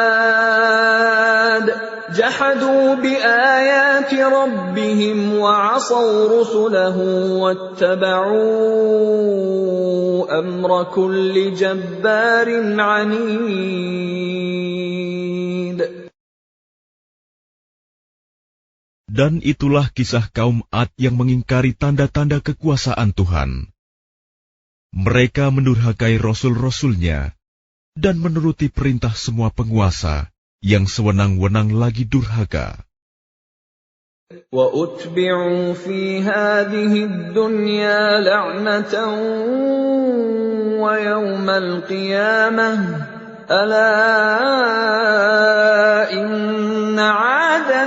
جَحَدُوا بِآيَاتِ رَبِّهِمْ وَعَصَوْا رُسُلَهُ وَاتَّبَعُوا أَمْرَ كُلِّ جَبَّارٍ عَنِيدٍ. Dan itulah kisah kaum Ad yang mengingkari tanda-tanda kekuasaan Tuhan. Mereka mendurhakai rasul-rasulnya dan menuruti perintah semua penguasa yang sewenang-wenang lagi durhaka. وَأُتْبِعُوا فِي هَٰذِهِ الدُّنْيَا لَعْنَةً وَيَوْمَ الْقِيَامَةِ أَلَا إِنَّ عَادًا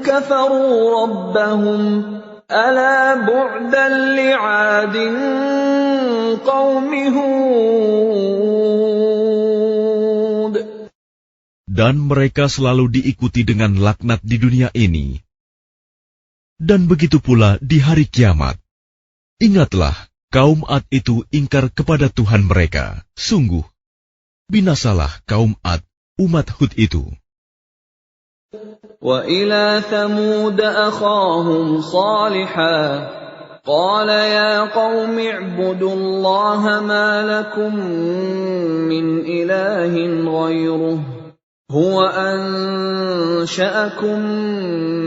كَفَرُوا رَبَّهُمْ ألا بعدا لعاد قوم هود. Dan mereka selalu diikuti dengan laknat di dunia ini. Dan begitu pula di hari kiamat. Ingatlah, kaum Ad itu ingkar kepada Tuhan mereka. Sungguh, binasalah kaum Ad, umat Hud itu. وَإِلَى ثَمُودَ أَخَاهُمْ صَالِحًا قَالَ يَا قَوْمِ اعْبُدُوا اللَّهَ مَا لَكُمْ مِنْ إِلَٰهٍ غَيْرُهُ هُوَ أَنشَأَكُم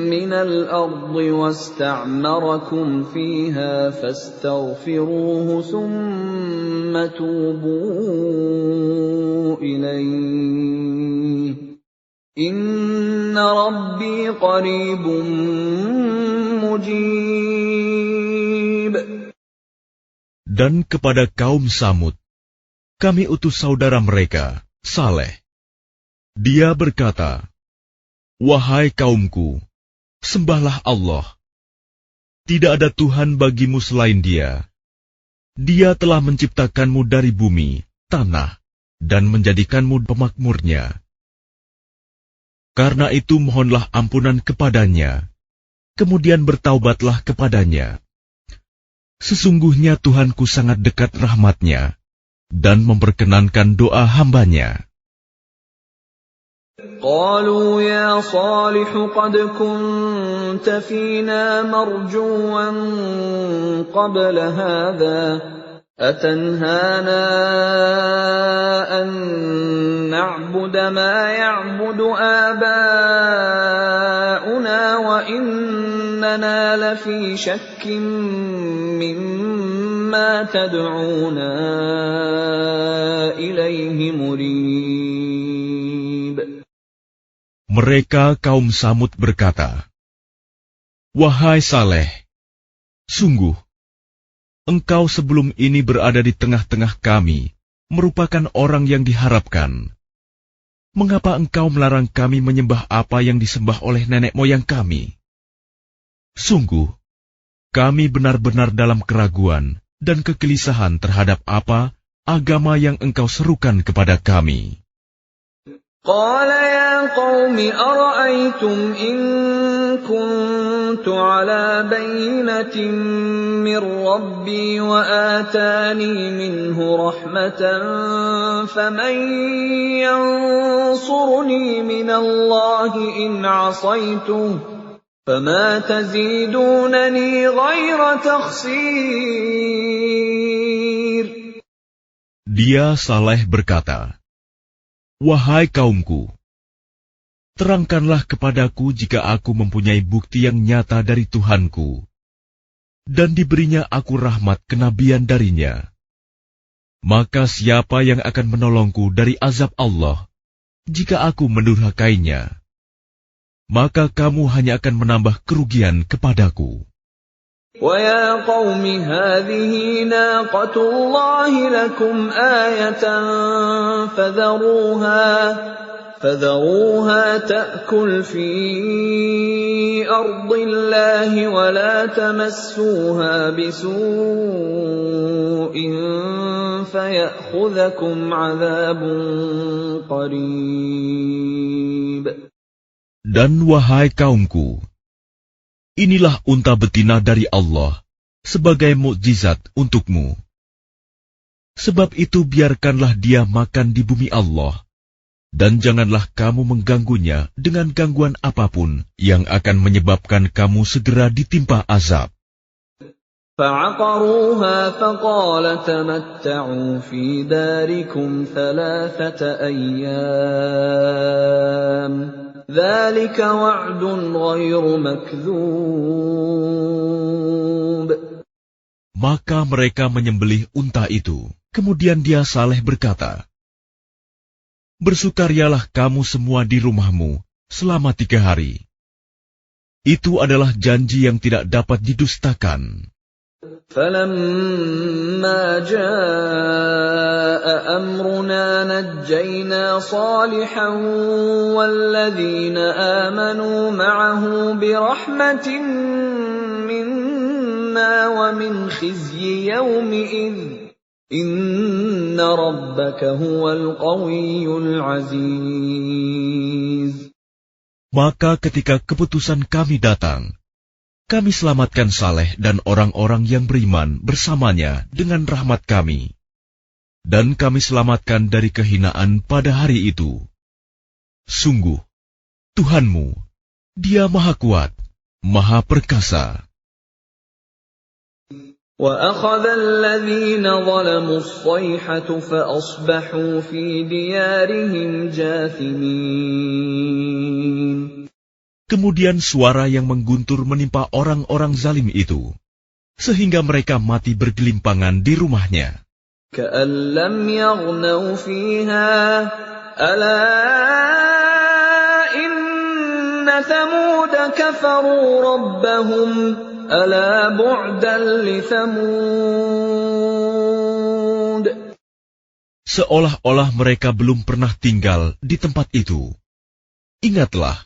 مِّنَ الْأَرْضِ وَاسْتَعْمَرَكُمْ فِيهَا فَاسْتَغْفِرُوهُ ثُمَّ تُوبُوا إِلَيْهِ إِنَّ رَبِّي قَرِيبٌ مُجِيبٌ. Dan kepada kaum Samud, kami utus saudara mereka, Saleh. Dia berkata, "Wahai kaumku, sembahlah Allah. Tidak ada Tuhan bagimu selain Dia. Dia telah menciptakanmu dari bumi, tanah, dan menjadikanmu pemakmurnya. Karena itu mohonlah ampunan kepadanya, kemudian bertaubatlah kepadanya. Sesungguhnya Tuhanku sangat dekat rahmatnya, dan memperkenankan doa hambanya." قالوا يا صالح قد كنت فينا مرجوا قبل هذا أتنهانا أن نعبد ما يعبد آباؤنا وإننا لفي شك مما تدعونا إليه مريب. Mereka kaum Samud berkata, "Wahai Saleh, sungguh, engkau sebelum ini berada di tengah-tengah kami, merupakan orang yang diharapkan. Mengapa engkau melarang kami menyembah apa yang disembah oleh nenek moyang kami? Sungguh, kami benar-benar dalam keraguan dan kegelisahan terhadap apa agama yang engkau serukan kepada kami." قال يا قوم أرأيتم إن كنت على بينة من ربي وآتاني منه رحمة فمن ينصرني من الله إن عصيته فما تزيدونني غير تخسير. Dia Saleh berkata, "Wahai kaumku, terangkanlah kepadaku jika aku mempunyai bukti yang nyata dari Tuhanku, dan diberinya aku rahmat kenabian darinya. Maka siapa yang akan menolongku dari azab Allah, jika aku mendurhakainya? Maka kamu hanya akan menambah kerugian kepadaku." وَيَا قَوْمِ هَٰذِهِ نَاقَةُ اللَّهِ لَكُمْ آيَةً فَذَرُوهَا تَأْكُلْ فِي أَرْضِ اللَّهِ وَلَا تَمَسُّوهَا بِسُوءٍ فَيَأْخُذَكُمْ عَذَابٌ قَرِيبٌ. Dan wahai kaumku, inilah unta betina dari Allah sebagai mukjizat untukmu. Sebab itu biarkanlah dia makan di bumi Allah, dan janganlah kamu mengganggunya dengan gangguan apapun yang akan menyebabkan kamu segera ditimpa azab. فَعَقَرُوهَا فَقَالَ تَمَتَّعُوا فِي دَارِكُمْ 3 أَيَّامٍ ذَلِكَ وَعْدٌ غَيْرُ مَكْذُوبٍ. Maka mereka menyembelih unta itu. Kemudian dia Saleh berkata, "Bersukarialah kamu semua di rumahmu selama 3 hari. Itu adalah janji yang tidak dapat didustakan." فَلَمَّا جَاءَ أَمْرُنَا نَجَّيْنَا صَالِحًا وَالَّذِينَ آمَنُوا مَعَهُ بِرَحْمَةٍ مِّنَّا ومن خزي يومئذ إن ربك هو القوي العزيز. Maka ketika keputusan kami datang, kami selamatkan Saleh dan orang-orang yang beriman bersamanya dengan rahmat kami. Dan kami selamatkan dari kehinaan pada hari itu. Sungguh, Tuhanmu, Dia Maha Kuat, Maha Perkasa. وَأَخَذَ الَّذِينَ ظَلَمُوا الصَّيْحَةُ فَأَصْبَحُوا فِي دِيَارِهِمْ جَاثِمِينَ. Kemudian suara yang mengguntur menimpa orang-orang zalim itu, sehingga mereka mati bergelimpangan di rumahnya. كَأَن لَّمْ يَغْنَوْا فِيهَا أَلَا إِنَّ ثَمُودَ كَفَرُوا رَبَّهُمْ أَلَا بُعْدًا لِثَمُودَ. Seolah-olah mereka belum pernah tinggal di tempat itu. Ingatlah,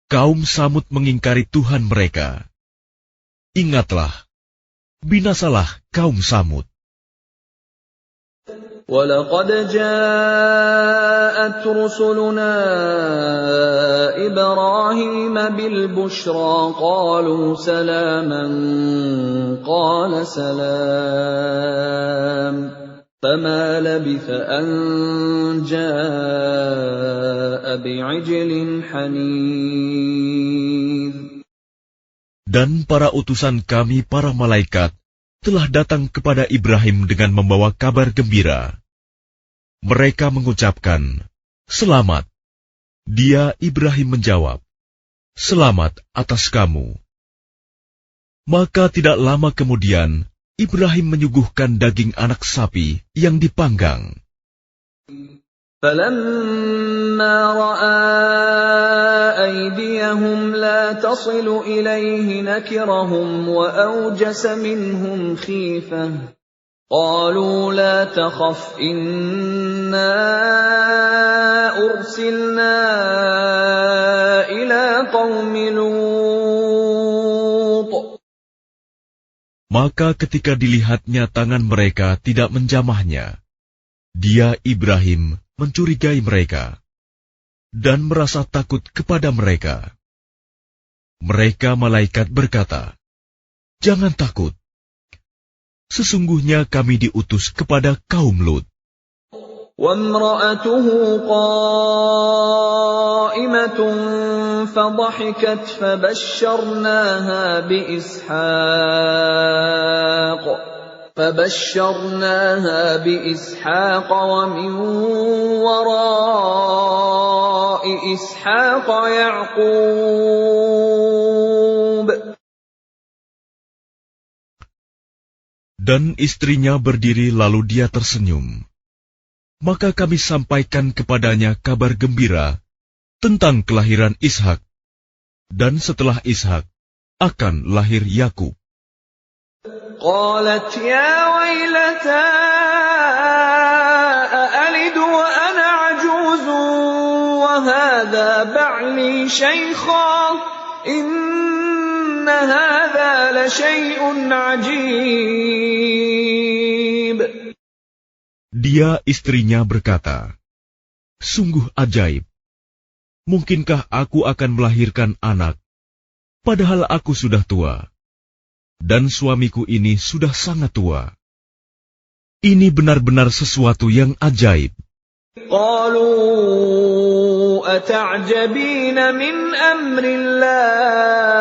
kaum Samud mengingkari Tuhan mereka. Ingatlah, binasalah kaum Samud. وَلَقَدْ جَاءَتْ رُسُلُنَا إِبْرَاهِيمَ بِالْبُشْرَىٰ قَالُوا سَلَامًا قَالَ سَلَامٌ فَمَا لَبِثَ أَن جَاءَ بِعِجْلٍ حَنِيذٍ. Dan para utusan kami, para malaikat, telah datang kepada Ibrahim dengan membawa kabar gembira. Mereka mengucapkan, "Selamat." Dia, Ibrahim, menjawab, "Selamat atas kamu." Maka tidak lama kemudian, Ibrahim menyuguhkan daging anak sapi yang dipanggang. فَلَمَّا رَأَىٰ أَيْدِيَهُمْ لَا تَصِلُ إِلَيْهِ نَكِرَهُمْ وَأَوْجَسَ مِنْهُمْ خِيفَةً قَالُوا لَا تَخَفْ إِنَّا أُرْسِلْنَا إِلَىٰ قَوْمِ لُوطٍ. Maka ketika dilihatnya tangan mereka tidak menjamahnya, dia, Ibrahim, mencurigai mereka dan merasa takut kepada mereka. Mereka malaikat berkata, "Jangan takut. Sesungguhnya kami diutus kepada kaum Lut." وَامْرَأَتُهُ قَائِمَةٌ فَضَحِكَتْ فَبَشَّرْنَاهَا بِإِسْحَاقَ وَمِن وَرَاءِ إِسْحَاقَ يَعْقُوبَ. Dan istrinya berdiri lalu dia tersenyum. Maka kami sampaikan kepadanya kabar gembira tentang kelahiran Ishak. Dan setelah Ishak akan lahir Yakub. قالت يا ويلتى أألد وأنا عجوز وهذا بعلي شيخا إن هذا لشيء عجيب. Dia, istrinya, berkata, "Sungguh ajaib. Mungkinkah aku akan melahirkan anak, padahal aku sudah tua? Dan suamiku ini sudah sangat tua. Ini benar-benar sesuatu yang ajaib." قالوا أتعجبين من أمر الله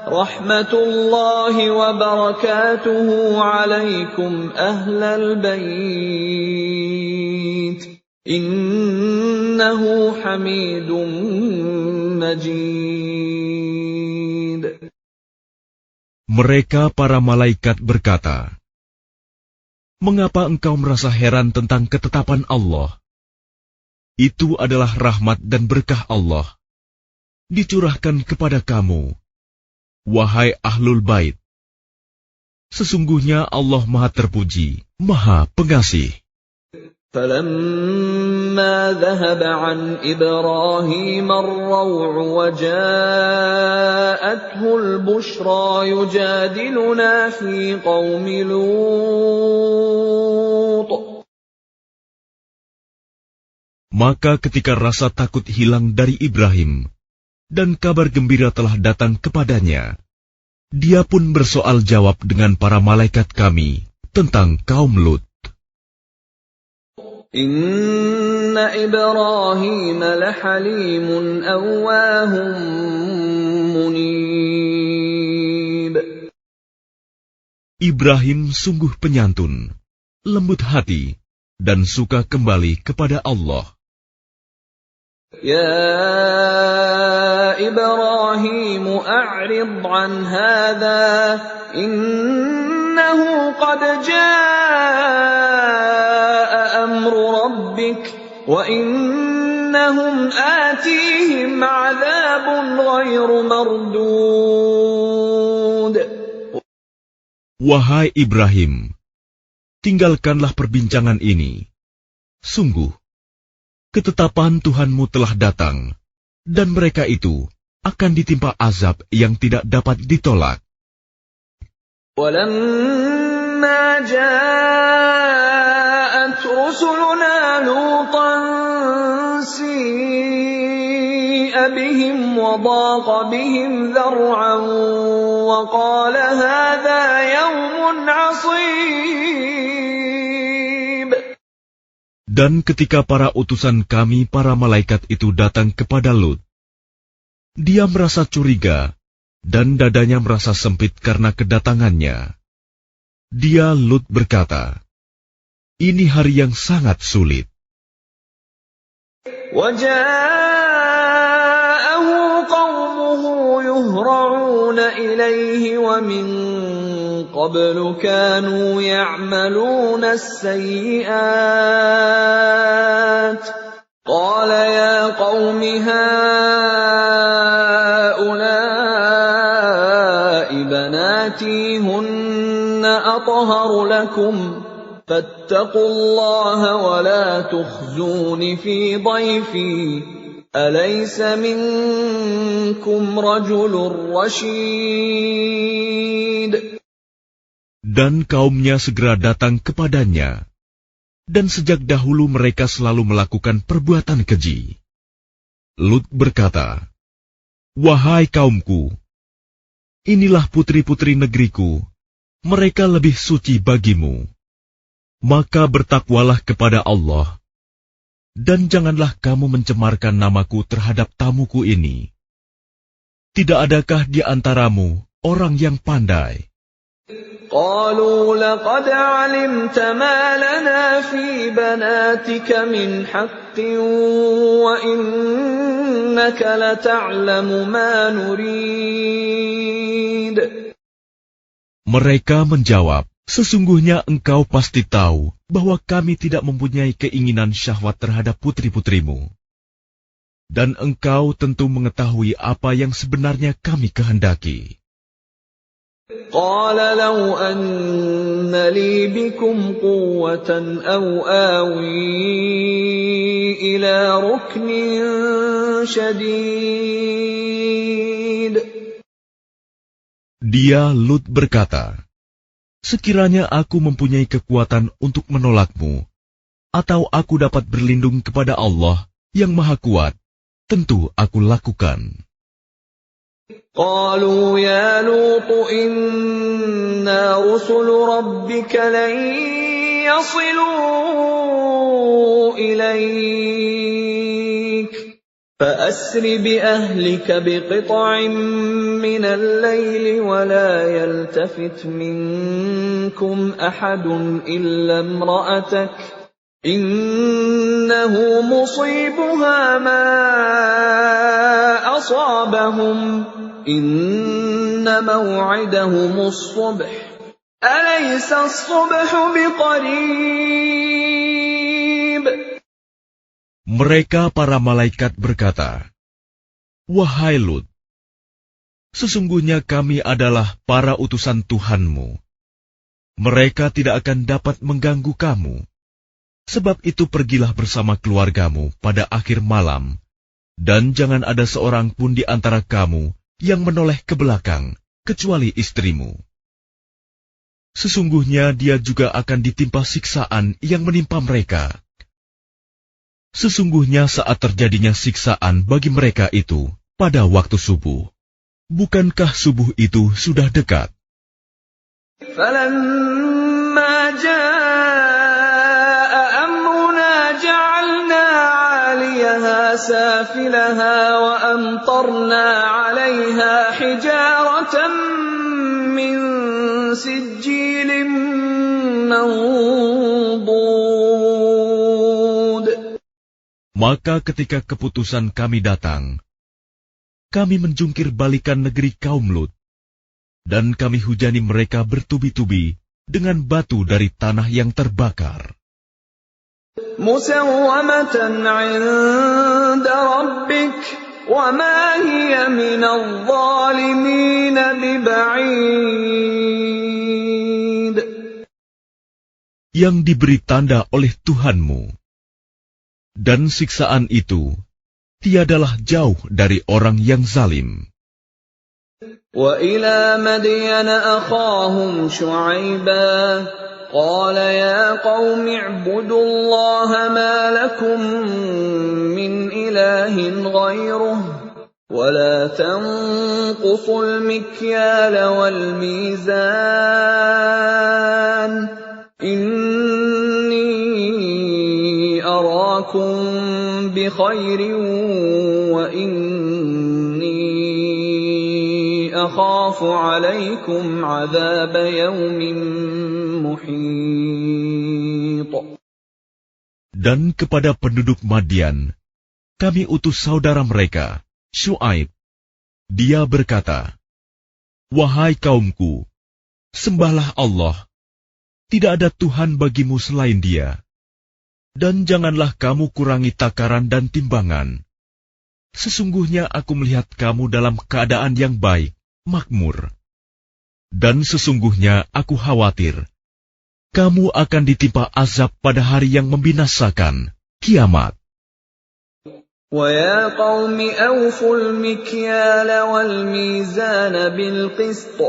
رحمة الله وبركاته عليكم أهل البيت إنه حميد مجيد. Mereka para malaikat berkata, "Mengapa engkau merasa heran tentang ketetapan Allah? Itu adalah rahmat dan berkah Allah, dicurahkan kepada kamu, wahai Ahlul Bait. Sesungguhnya Allah Maha Terpuji, Maha Pengasih." فَلَمَّا ذَهَبَ عَنْ إِبْرَاهِيمَ الرَّوْعُ وَجَاءَتْهُ الْبُشْرَى يُجَادِلُنَا فِي قَوْمِ لُوطٍ. Maka ketika rasa takut hilang dari Ibrahim, dan kabar gembira telah datang kepadanya, dia pun bersoal jawab dengan para malaikat kami tentang kaum Lut. Inna Ibrahim lahalimun awwahum munib. Ibrahim sungguh penyantun, lembut hati, dan suka kembali kepada Allah. Ya Ibrahim a'rid an hadha innahu qad jaa amru rabbik wa innahum atihim 'adzabun ghairu mardud. Wahai Ibrahim, tinggalkanlah perbincangan ini. Sungguh, ketetapan Tuhanmu telah datang, dan mereka itu akan ditimpa azab yang tidak dapat ditolak. وَلَمَّا جَاءَتْ رُسُلُنَا لُوطًا سِيءَ بِهِمْ وَضَاقَ بِهِمْ ذَرْعًا وَقَالَ هَذَا يَوْمٌ عَصِيبٌ. Dan ketika para utusan kami, para malaikat itu datang kepada Lut, dia merasa curiga, dan dadanya merasa sempit karena kedatangannya. Dia, Lut, berkata, "Ini hari yang sangat sulit." وَجَاءَهُ قَوْمُهُ يُهْرَعُونَ إِلَيْهِ وَمِن قَبْلُ كَانُوا يَعْمَلُونَ السَّيِّئَاتِ قَالَ يَا قَوْمِ هَٰؤُلَاءِ بَنَاتِي هُنَّ أَطْهَرُ لَكُمْ فَاتَّقُوا اللَّهَ وَلَا تُخْزُونِ فِي ضَيْفِي أَلَيْسَ مِنكُمْ رَجُلٌ رَّشِيدٌ. Dan kaumnya segera datang kepadanya, dan sejak dahulu mereka selalu melakukan perbuatan keji. Lut berkata, "Wahai kaumku, inilah putri-putri negeriku, mereka lebih suci bagimu. Maka bertakwalah kepada Allah, dan janganlah kamu mencemarkan namaku terhadap tamuku ini. Tidak adakah di antaramu orang yang pandai?" قالوا لقد علمت ما لنا في بناتك من حق وإنك لتعلم ما نريد. Mereka menjawab, "Sesungguhnya engkau pasti tahu bahwa kami tidak mempunyai keinginan syahwat terhadap putri-putrimu. Dan engkau tentu mengetahui apa yang sebenarnya kami kehendaki." قال لو أن لي بكم قوة أو آوي إلى ركن شديد. Dia, Lut, berkata, "Sekiranya aku mempunyai kekuatan untuk menolakmu, atau aku dapat berlindung kepada Allah yang Maha Kuat, tentu aku lakukan." قالوا يا لوط إنا رسل ربك لن يصلوا إليك فأسر بأهلك بقطع من الليل ولا يلتفت منكم أحد إلا امرأتك إنه مصيبها ما أصابهم إن موعدهم الصبح أليس الصبح بقريب. Mereka para malaikat berkata, "Wahai Lut, sesungguhnya kami adalah para utusan Tuhanmu. Mereka tidak akan dapat mengganggu kamu. Sebab itu pergilah bersama keluargamu pada akhir malam, dan jangan ada seorang pun di antara kamu yang menoleh ke belakang, kecuali istrimu. Sesungguhnya dia juga akan ditimpa siksaan yang menimpa mereka. Sesungguhnya saat terjadinya siksaan bagi mereka itu pada waktu subuh. Bukankah subuh itu sudah dekat? فَلَمَّا جَاءَ أَمْرُنَا جَعَلْنَا عَالِيَهَا سَافِلَهَا وَأَمْطَرْنَا عَلَيْهَا حِجَارَةً مِّن سِجِّيلٍ مَّنضُودٍ. Maka ketika keputusan kami datang, kami menjungkir balikan negeri kaum Lut, dan kami hujani mereka bertubi-tubi dengan batu dari tanah yang terbakar. مُّسَوَّمَةً عِندَ رَبِّكَ وَمَا هِيَ مِنَ الظَّالِمِينَ بِبَعِيدٍ. Yang diberi tanda oleh Tuhanmu, dan siksaan itu tiadalah jauh dari orang yang zalim. وَإِلَى مَدْيَنَ أَخَاهُمْ شُعَيْبًا قَالَ يَا قَوْمِ اعْبُدُوا اللَّهَ مَا لَكُمْ مِنْ إِلَٰهٍ غَيْرُهُ وَلَا تَنقُصُوا الْمِكْيَالَ وَالْمِيزَانَ إِنِّي أَرَاكُمْ بِخَيْرٍ وَإِنِّي أَخَافُ عَلَيْكُمْ عَذَابَ يَوْمٍ مُحِيطٍ. Dan kepada penduduk Madian, kami utus saudara mereka, Syuaib. Dia berkata, "Wahai kaumku, sembahlah Allah. Tidak ada Tuhan bagimu selain Dia. Dan janganlah kamu kurangi takaran dan timbangan. Sesungguhnya aku melihat kamu dalam keadaan yang baik, makmur. Dan sesungguhnya aku khawatir, kamu akan ditimpa azab pada hari yang membinasakan, kiamat." وَيَا قَوْمِ أَوْفُوا الْمِكْيَالَ وَالْمِيزَانَ بِالْقِسْطِ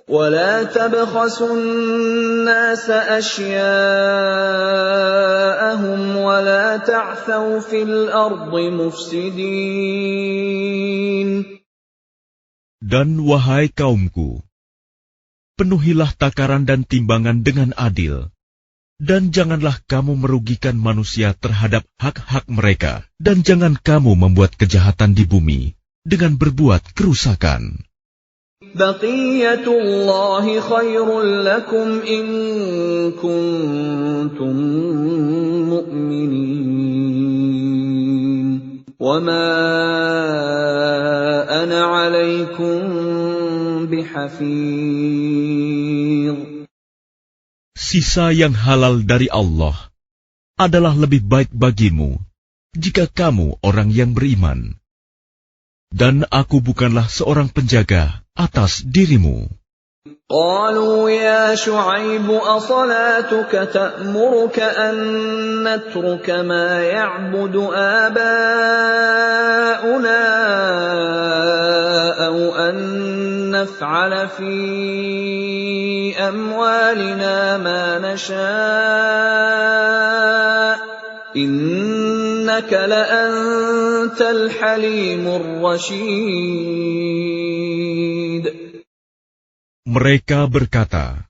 وَلَا تَبْخَسُوا النَّاسَ أَشْيَاءَهُمْ وَلَا تَعْثَوْا فِي الْأَرْضِ مُفْسِدِينَ. Dan wahai kaumku, penuhilah takaran dan timbangan dengan adil, dan janganlah kamu merugikan manusia terhadap hak-hak mereka, dan jangan kamu membuat kejahatan di bumi dengan berbuat kerusakan. بَقِيَّةُ اللَّهِ خَيْرٌ لَكُمْ إِن كُنتُم مُّؤْمِنِينَ وَمَا أَنَا عَلَيْكُمْ بِحَفِيظٍ. Sisa yang halal dari Allah adalah lebih baik bagimu jika kamu orang yang beriman. Dan aku bukanlah seorang penjaga atas dirimu. قالوا يا شعيب أصلاتك تأمرك أن نترك ما يعبد آباؤنا أو أن نفعل في أموالنا ما نشاء إنك لأنت الحليم الرشيد. Mereka berkata,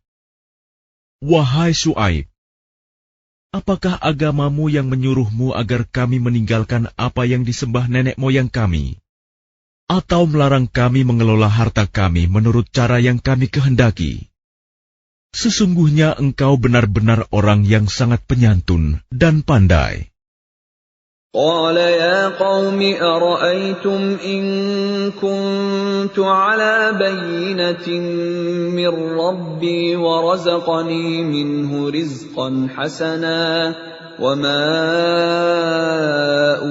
"Wahai Syuaib, apakah agamamu yang menyuruhmu agar kami meninggalkan apa yang disembah nenek moyang kami, atau melarang kami mengelola harta kami menurut cara yang kami kehendaki? Sesungguhnya engkau benar-benar orang yang sangat penyantun dan pandai." قال يا قوم أرأيتم إن كنت على بينة من ربي ورزقني منه رزقا حسنا وما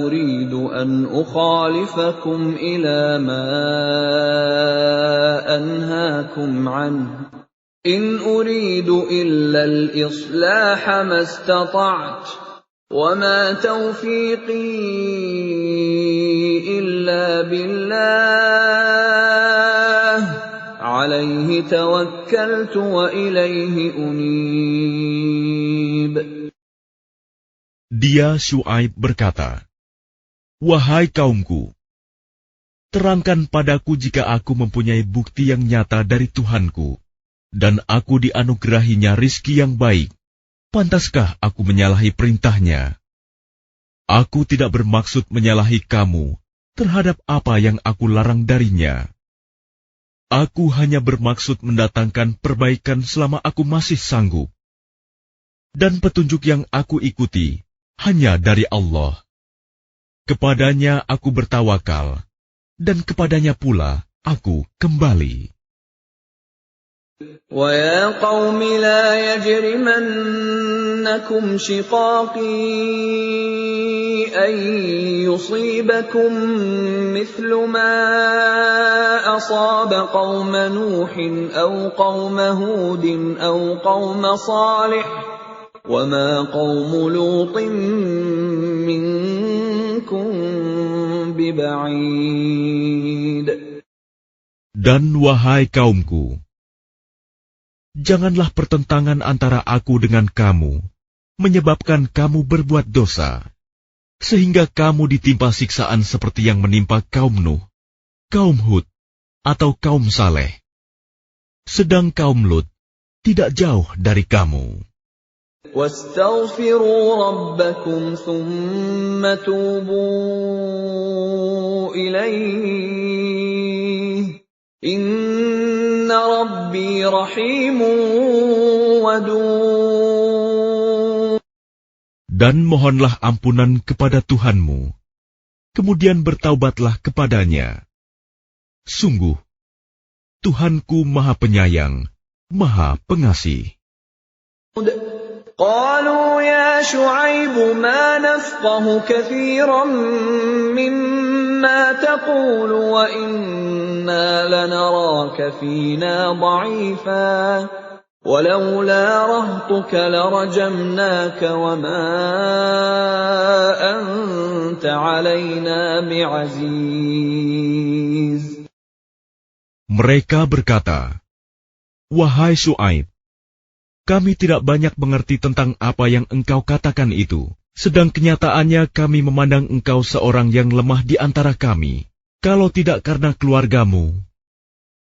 أريد أن أخالفكم إلى ما أنهاكم عنه إن أريد إلا الإصلاح ما استطعت وَمَا تَوْفِيقِي إِلَّا بِاللَّهِ عَلَيْهِ تَوَكَّلْتُ وَإِلَيْهِ أُنِيبُ. Dia Syuaib berkata, "Wahai kaumku, terangkan padaku jika aku mempunyai bukti yang nyata dari Tuhanku, dan aku dianugerahinya rizki yang baik. Pantaskah aku menyalahi perintahnya? Aku tidak bermaksud menyalahi kamu terhadap apa yang aku larang darinya. Aku hanya bermaksud mendatangkan perbaikan selama aku masih sanggup. Dan petunjuk yang aku ikuti hanya dari Allah. Kepadanya aku bertawakal, dan kepadanya pula aku kembali." وَيَا قَوْمِ لَا يَجْرِمَنَّكُمْ شِقَاقِي أَن يُصِيبَكُم مِّثْلُ مَا أَصَابَ قَوْمَ نُوحٍ أَوْ قَوْمَ هُودٍ أَوْ قَوْمَ صَالِحٍ وَمَا قَوْمُ لُوطٍ مِّنكُم بِبَعِيدٍ. Dan wahai kaumku, janganlah pertentangan antara aku dengan kamu menyebabkan kamu berbuat dosa, sehingga kamu ditimpa siksaan seperti yang menimpa kaum Nuh, kaum Hud, atau kaum Saleh. Sedang kaum Lut tidak jauh dari kamu. وَاسْتَغْفِرُوا رَبَّكُمْ ثُمَّ تُوبُوا إِلَيْهِ إِنَّ رَبِّي رَحِيمٌ وَدُودٌ. Dan mohonlah ampunan kepada Tuhanmu, kemudian bertaubatlah kepadanya. Sungguh, Tuhanku Maha Penyayang, Maha Pengasih. قالوا يا شعيب ما نفقه كثيرا مما تقول وإنا لنراك فينا ضعيفا ولولا رهطك لرجمناك وما أنت علينا بعزيز. Mereka berkata, "Wahai Syuaib, kami tidak banyak mengerti tentang apa yang engkau katakan itu, sedang kenyataannya kami memandang engkau seorang yang lemah di antara kami. Kalau tidak karena keluargamu,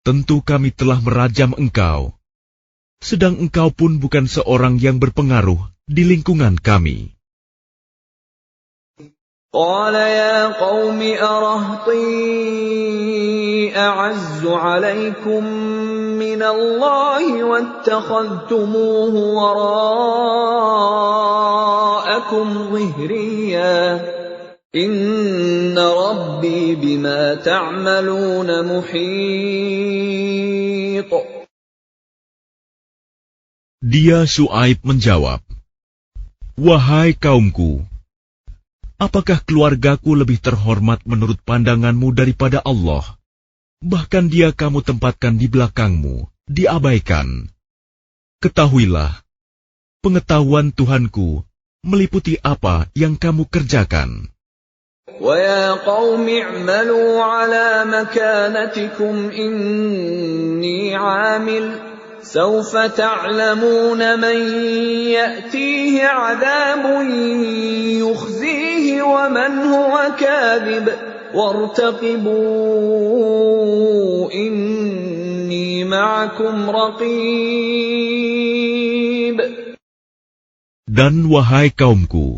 tentu kami telah merajam engkau. Sedang engkau pun bukan seorang yang berpengaruh di lingkungan kami." قال يا قوم أرهطي أعز عليكم من الله واتخذتموه وراءكم ظهريا إن ربي بما تعملون محيط. Dia Syuaib menjawab, "Wahai kaumku, apakah keluargaku lebih terhormat menurut pandanganmu daripada Allah? Bahkan dia kamu tempatkan di belakangmu, diabaikan. Ketahuilah, pengetahuan Tuhanku meliputi apa yang kamu kerjakan." وَيَا قَوْمِ اعْمَلُوا عَلَى مَكَانَتِكُمْ إِنِّي عَامِلٌ سَوْفَ تَعْلَمُونَ مَنْ يَأْتِيهِ عَذَابٌ يُخْزِيهِ وَمَنْ هُوَ كَاذِبٌ وَارْتَقِبُوا إِنِّي مَعَكُمْ رَقِيبٌ. Dan wahai kaumku,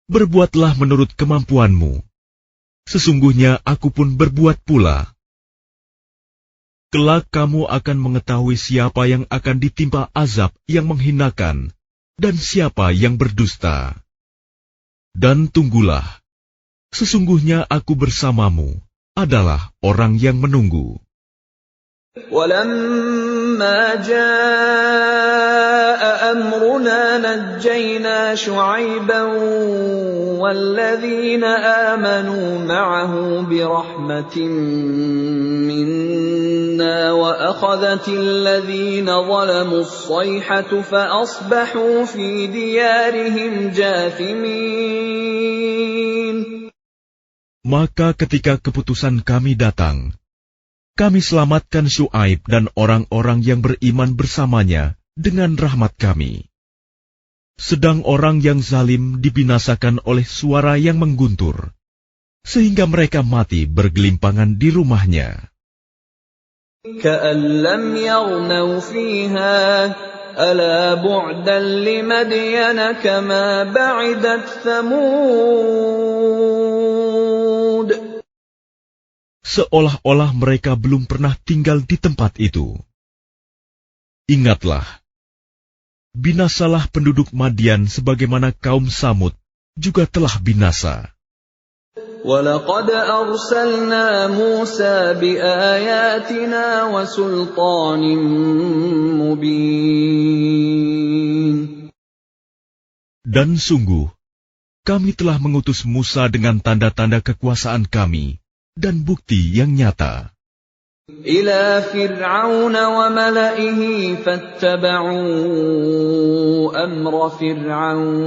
berbuatlah menurut kemampuanmu. Sesungguhnya aku pun berbuat pula. Kelak kamu akan mengetahui siapa yang akan ditimpa azab yang menghinakan dan siapa yang berdusta. Dan tunggulah, sesungguhnya aku bersamamu adalah orang yang menunggu. وَلَمَّا جَاءَ أَمْرُنَا نَجَّيْنَا شُعَيْبًا وَالَّذِينَ آمَنُوا مَعَهُ بِرَحْمَةٍ مِّنَّا وأخذت الذين ظلموا الصيحة فأصبحوا في ديارهم جاثمين. Maka ketika keputusan kami datang, kami selamatkan Syuaib dan orang-orang yang beriman bersamanya dengan rahmat kami. Sedang orang yang zalim dibinasakan oleh suara yang mengguntur, sehingga mereka mati bergelimpangan di rumahnya. كأن لم يغنوا فيها ألا بعدا لمدين كما بعدت ثمود. Seolah-olah mereka belum pernah tinggal di tempat itu. Ingatlah, binasalah penduduk Madian sebagaimana kaum Samud juga telah binasa. وَلَقَدْ أَرْسَلْنَا مُوسَى بِآيَاتِنَا وَسُلْطَانٍ مُبِينٍ. Dan sungguh, kami telah mengutus Musa dengan tanda-tanda kekuasaan kami dan bukti yang nyata. إِلَى فِرْعَوْنَ وَمَلَئِهِ فَاتَّبَعُوا أَمْرَ فِرْعَوْنَ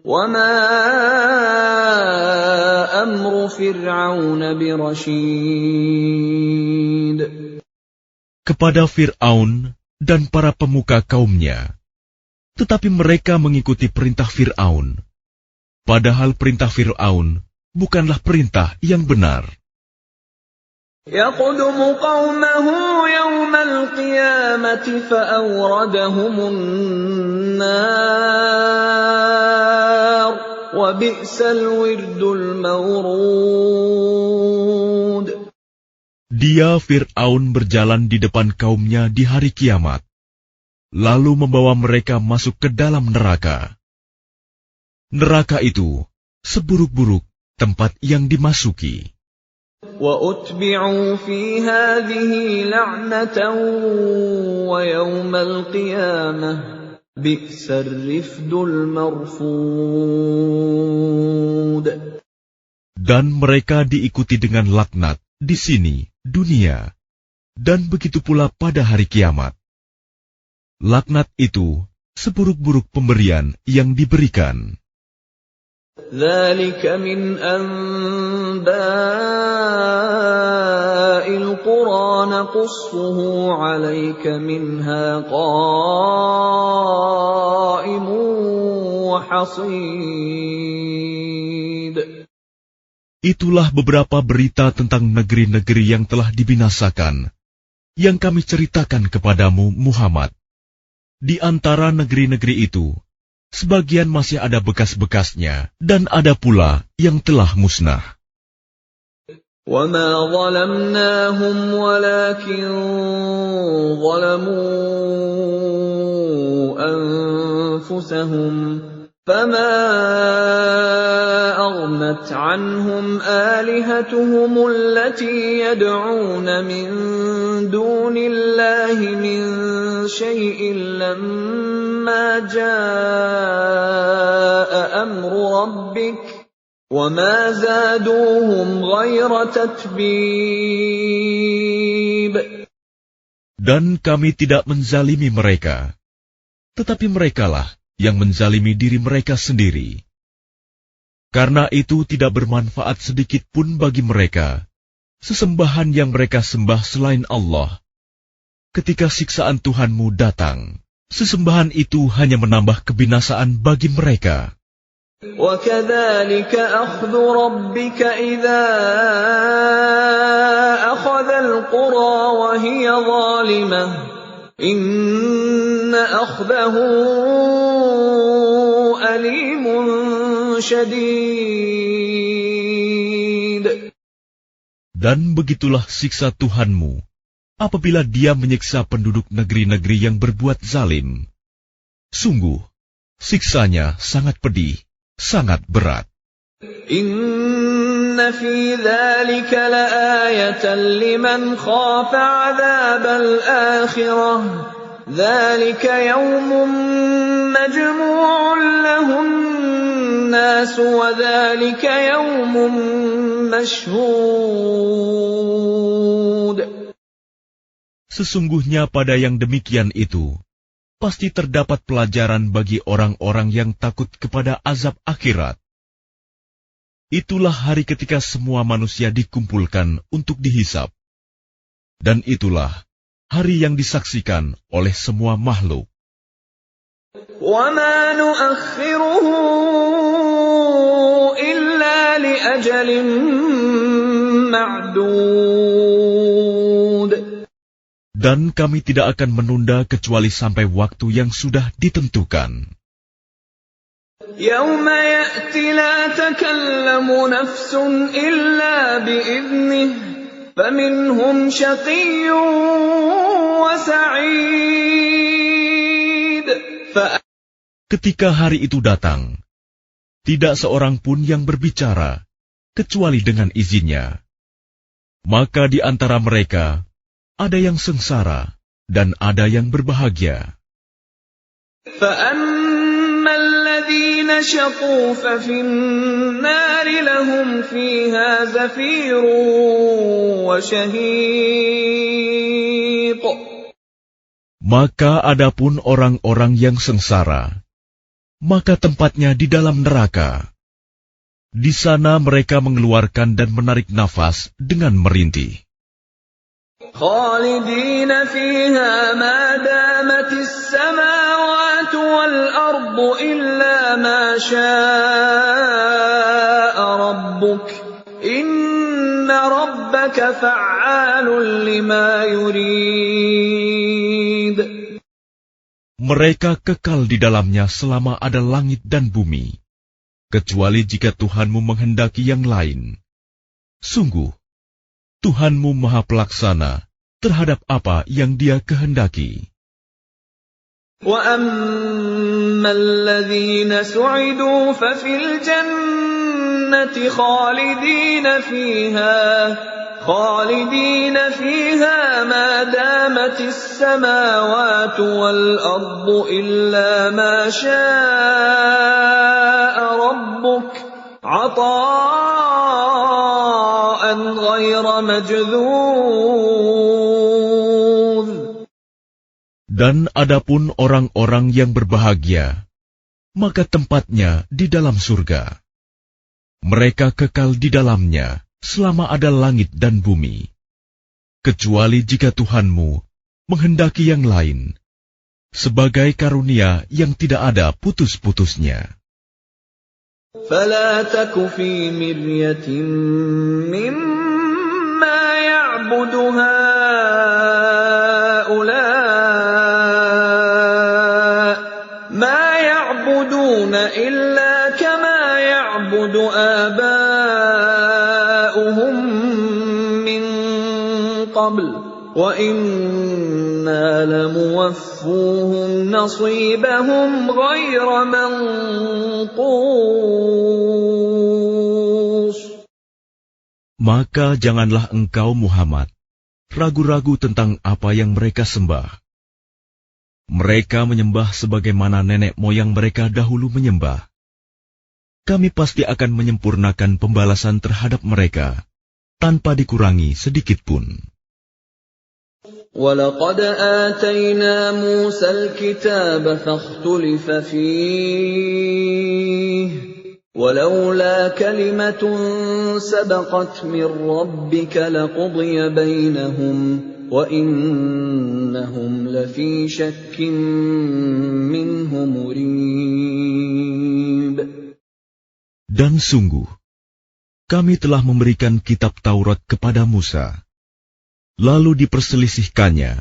وَمَا أَمْرُ فِرْعَوْنَ بِرَشِيدٍ. Kepada Fir'aun dan para pemuka kaumnya, tetapi mereka mengikuti perintah Fir'aun, padahal perintah Fir'aun bukanlah perintah yang benar. يَقْدُمُ قَوْمَهُ يَوْمَ الْقِيَامَةِ فَأَوْرَدَهُمُ النَّارَ وَبِئْسَ الْوِرْدُ الْمَوْرُودُ. Dia Fir'aun berjalan di depan kaumnya di hari kiamat, lalu membawa mereka masuk ke dalam neraka. Neraka itu seburuk-buruk tempat yang dimasuki. وَأُتْبِعُوا فِي هَذِهِ لَعْنَةً وَيَوْمَ الْقِيَامَةِ بِئْسَ الرِّفْدُ الْمَرْفُودُ. Dan mereka diikuti dengan laknat di sini, dunia, dan begitu pula pada hari kiamat. Laknat itu seburuk-buruk pemberian yang diberikan. ذَلِكَ مِنْ أَنْبَاءِ الْقُرَى نَقُصُّهُ عَلَيْكَ مِنْهَا قَائِمٌ وَحَصِيدٌ. Itulah beberapa berita tentang negeri-negeri yang telah dibinasakan, yang kami ceritakan kepadamu, Muhammad. Di antara negeri-negeri itu, sebagian masih ada bekas-bekasnya, dan ada pula yang telah musnah. وَمَا ظَلَمْنَاهُمْ وَلَكِنْ ظَلَمُوا أَنفُسَهُمْ فَمَا أَغْنَتْ عَنْهُمْ آلِهَتُهُمُ الَّتِي يَدْعُونَ مِنْ دُونِ اللَّهِ مِنْ شَيْءٍ لَمَّا جَاءَ أَمْرُ رَبِّكَ وَمَا زَادُوهُمْ غَيْرَ تَتْبِيبٍ. Dan kami tidak menzalimi mereka, tetapi merekalah yang menzalimi diri mereka sendiri. Karena itu tidak bermanfaat sedikit pun bagi mereka sesembahan yang mereka sembah selain Allah. Ketika siksaan Tuhanmu datang, sesembahan itu hanya menambah kebinasaan bagi mereka. وَكَذَلِكَ أَخْذُ رَبِّكَ إِذَا أَخَذَ الْقُرَى وَهِيَ ظَالِمَةٌ إِنَّ أَخْذَهُ أَلِيمٌ شَدِيدٌ. Dan begitulah siksa Tuhanmu apabila Dia menyiksa penduduk negeri-negeri yang berbuat zalim. Sungguh, siksanya sangat pedih, sangat berat. Inna fi dzalika laayatan liman khafa 'adzabal akhirah. Dzalika yaumun majmu'un lahun النَّاسُ وَذَلِكَ يَوْمٌ مَّشْهُودٌ. Sesungguhnya pada yang demikian itu, pasti terdapat pelajaran bagi orang-orang yang takut kepada azab akhirat. Itulah hari ketika semua manusia dikumpulkan untuk dihisab. Dan itulah hari yang disaksikan oleh semua makhluk. وَمَا نُؤَخِّرُهُ إِلَّا لِأَجَلٍ مَّعْدُودٍ. Dan kami tidak akan menunda kecuali sampai waktu yang sudah ditentukan. يَوْمَ يَأْتِ لَا تَكَلَّمُ نَفْسٌ إِلَّا بِإِذْنِهِ فَمِنْهُمْ شَقِيٌّ وَسَعِيدٌ. Ketika hari itu datang, tidak seorang pun yang berbicara, kecuali dengan izinnya. Maka di antara mereka, ada yang sengsara, dan ada yang berbahagia. فَأَمَّا الَّذِينَ شَقُوا فَفِي النَّارِ لَهُمْ فِيهَا زَفِيرٌ وَشَهِيقٌ. Maka adapun orang-orang yang sengsara, maka tempatnya di dalam neraka. Di sana mereka mengeluarkan dan menarik nafas dengan merintih. خَالِدِينَ فِيهَا مَا دَامَتِ السَّمَاوَاتُ وَالْأَرْضُ إِلَّا مَا شَاءَ رَبُّكَ إِنَّ رَبَّكَ فَعَّالٌ لِمَا يُرِيدُ. Mereka kekal di dalamnya selama ada langit dan bumi, kecuali jika Tuhanmu menghendaki yang lain. Sungguh, Tuhanmu Maha Pelaksana terhadap apa yang Dia kehendaki. وَأَمَّا الَّذِينَ سُعِدُوا فَفِي الْجَنَّةِ خَالِدِينَ فِيهَا مَا دَامَتِ السَّمَاوَاتُ وَالْأَرْضُ إِلَّا مَا شَاءَ رَبُّكَ عَطَاءً غَيْرَ مَجْذُوذٍ. Dan adapun orang-orang yang berbahagia, maka tempatnya di dalam surga. Mereka kekal di dalamnya selama ada langit dan bumi, kecuali jika Tuhanmu menghendaki yang lain, sebagai karunia yang tidak ada putus-putusnya. فَلَا تَكُ فِي مِرْيَةٍ مِّمَّا يَعْبُدُ هَٰؤُلَاءِ مَا يَعْبُدُونَ إِلَّا كَمَا يَعْبُدُ آبَاؤُهُم مِّن قَبْلُ وَإِنَّا لَمُوَفُّوهُمْ نَصِيبَهُمْ غَيْرَ مَنقُوصٍ. Maka janganlah engkau Muhammad ragu-ragu tentang apa yang mereka sembah. Mereka menyembah sebagaimana nenek moyang mereka dahulu menyembah. Kami pasti akan menyempurnakan pembalasan terhadap mereka, tanpa dikurangi sedikitpun. وَلَقَدْ آتَيْنَا مُوسَى الْكِتَابَ فَاخْتُلِفَ فِيهِ وَلَوْلَا كَلِمَةٌ سَبَقَتْ مِنْ رَبِّكَ لَقُضِيَ بَيْنَهُمْ وَإِنَّهُمْ لَفِي شَكٍّ مِّنْهُ مُرِيبٍ. Dan sungguh, kami telah memberikan kitab Taurat kepada Musa, lalu diperselisihkannya,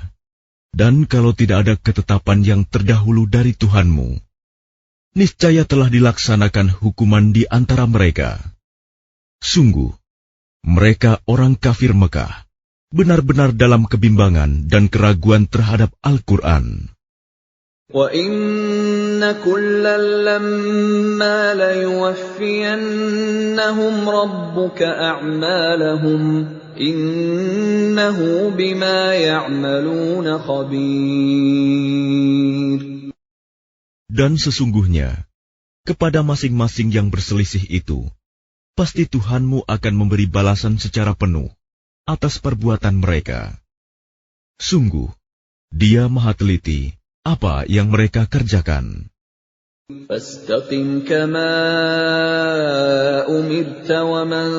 dan kalau tidak ada ketetapan yang terdahulu dari Tuhanmu, niscaya telah dilaksanakan hukuman di antara mereka. Sungguh, mereka orang kafir Mekah, benar-benar dalam kebimbangan dan keraguan terhadap Al-Quran. وَإِنَّ كُلًّا لَّمَّا لَيُوَفِّيَنَّهُمْ رَبُّكَ أَعْمَالَهُمْ إِنَّهُ بِمَا يَعْمَلُونَ خَبِيرٌ. Dan sesungguhnya, kepada masing-masing yang berselisih itu, pasti Tuhanmu akan memberi balasan secara penuh atas perbuatan mereka. Sungguh, Dia Maha Teliti apa yang mereka kerjakan. فاستقم كما أمرت ومن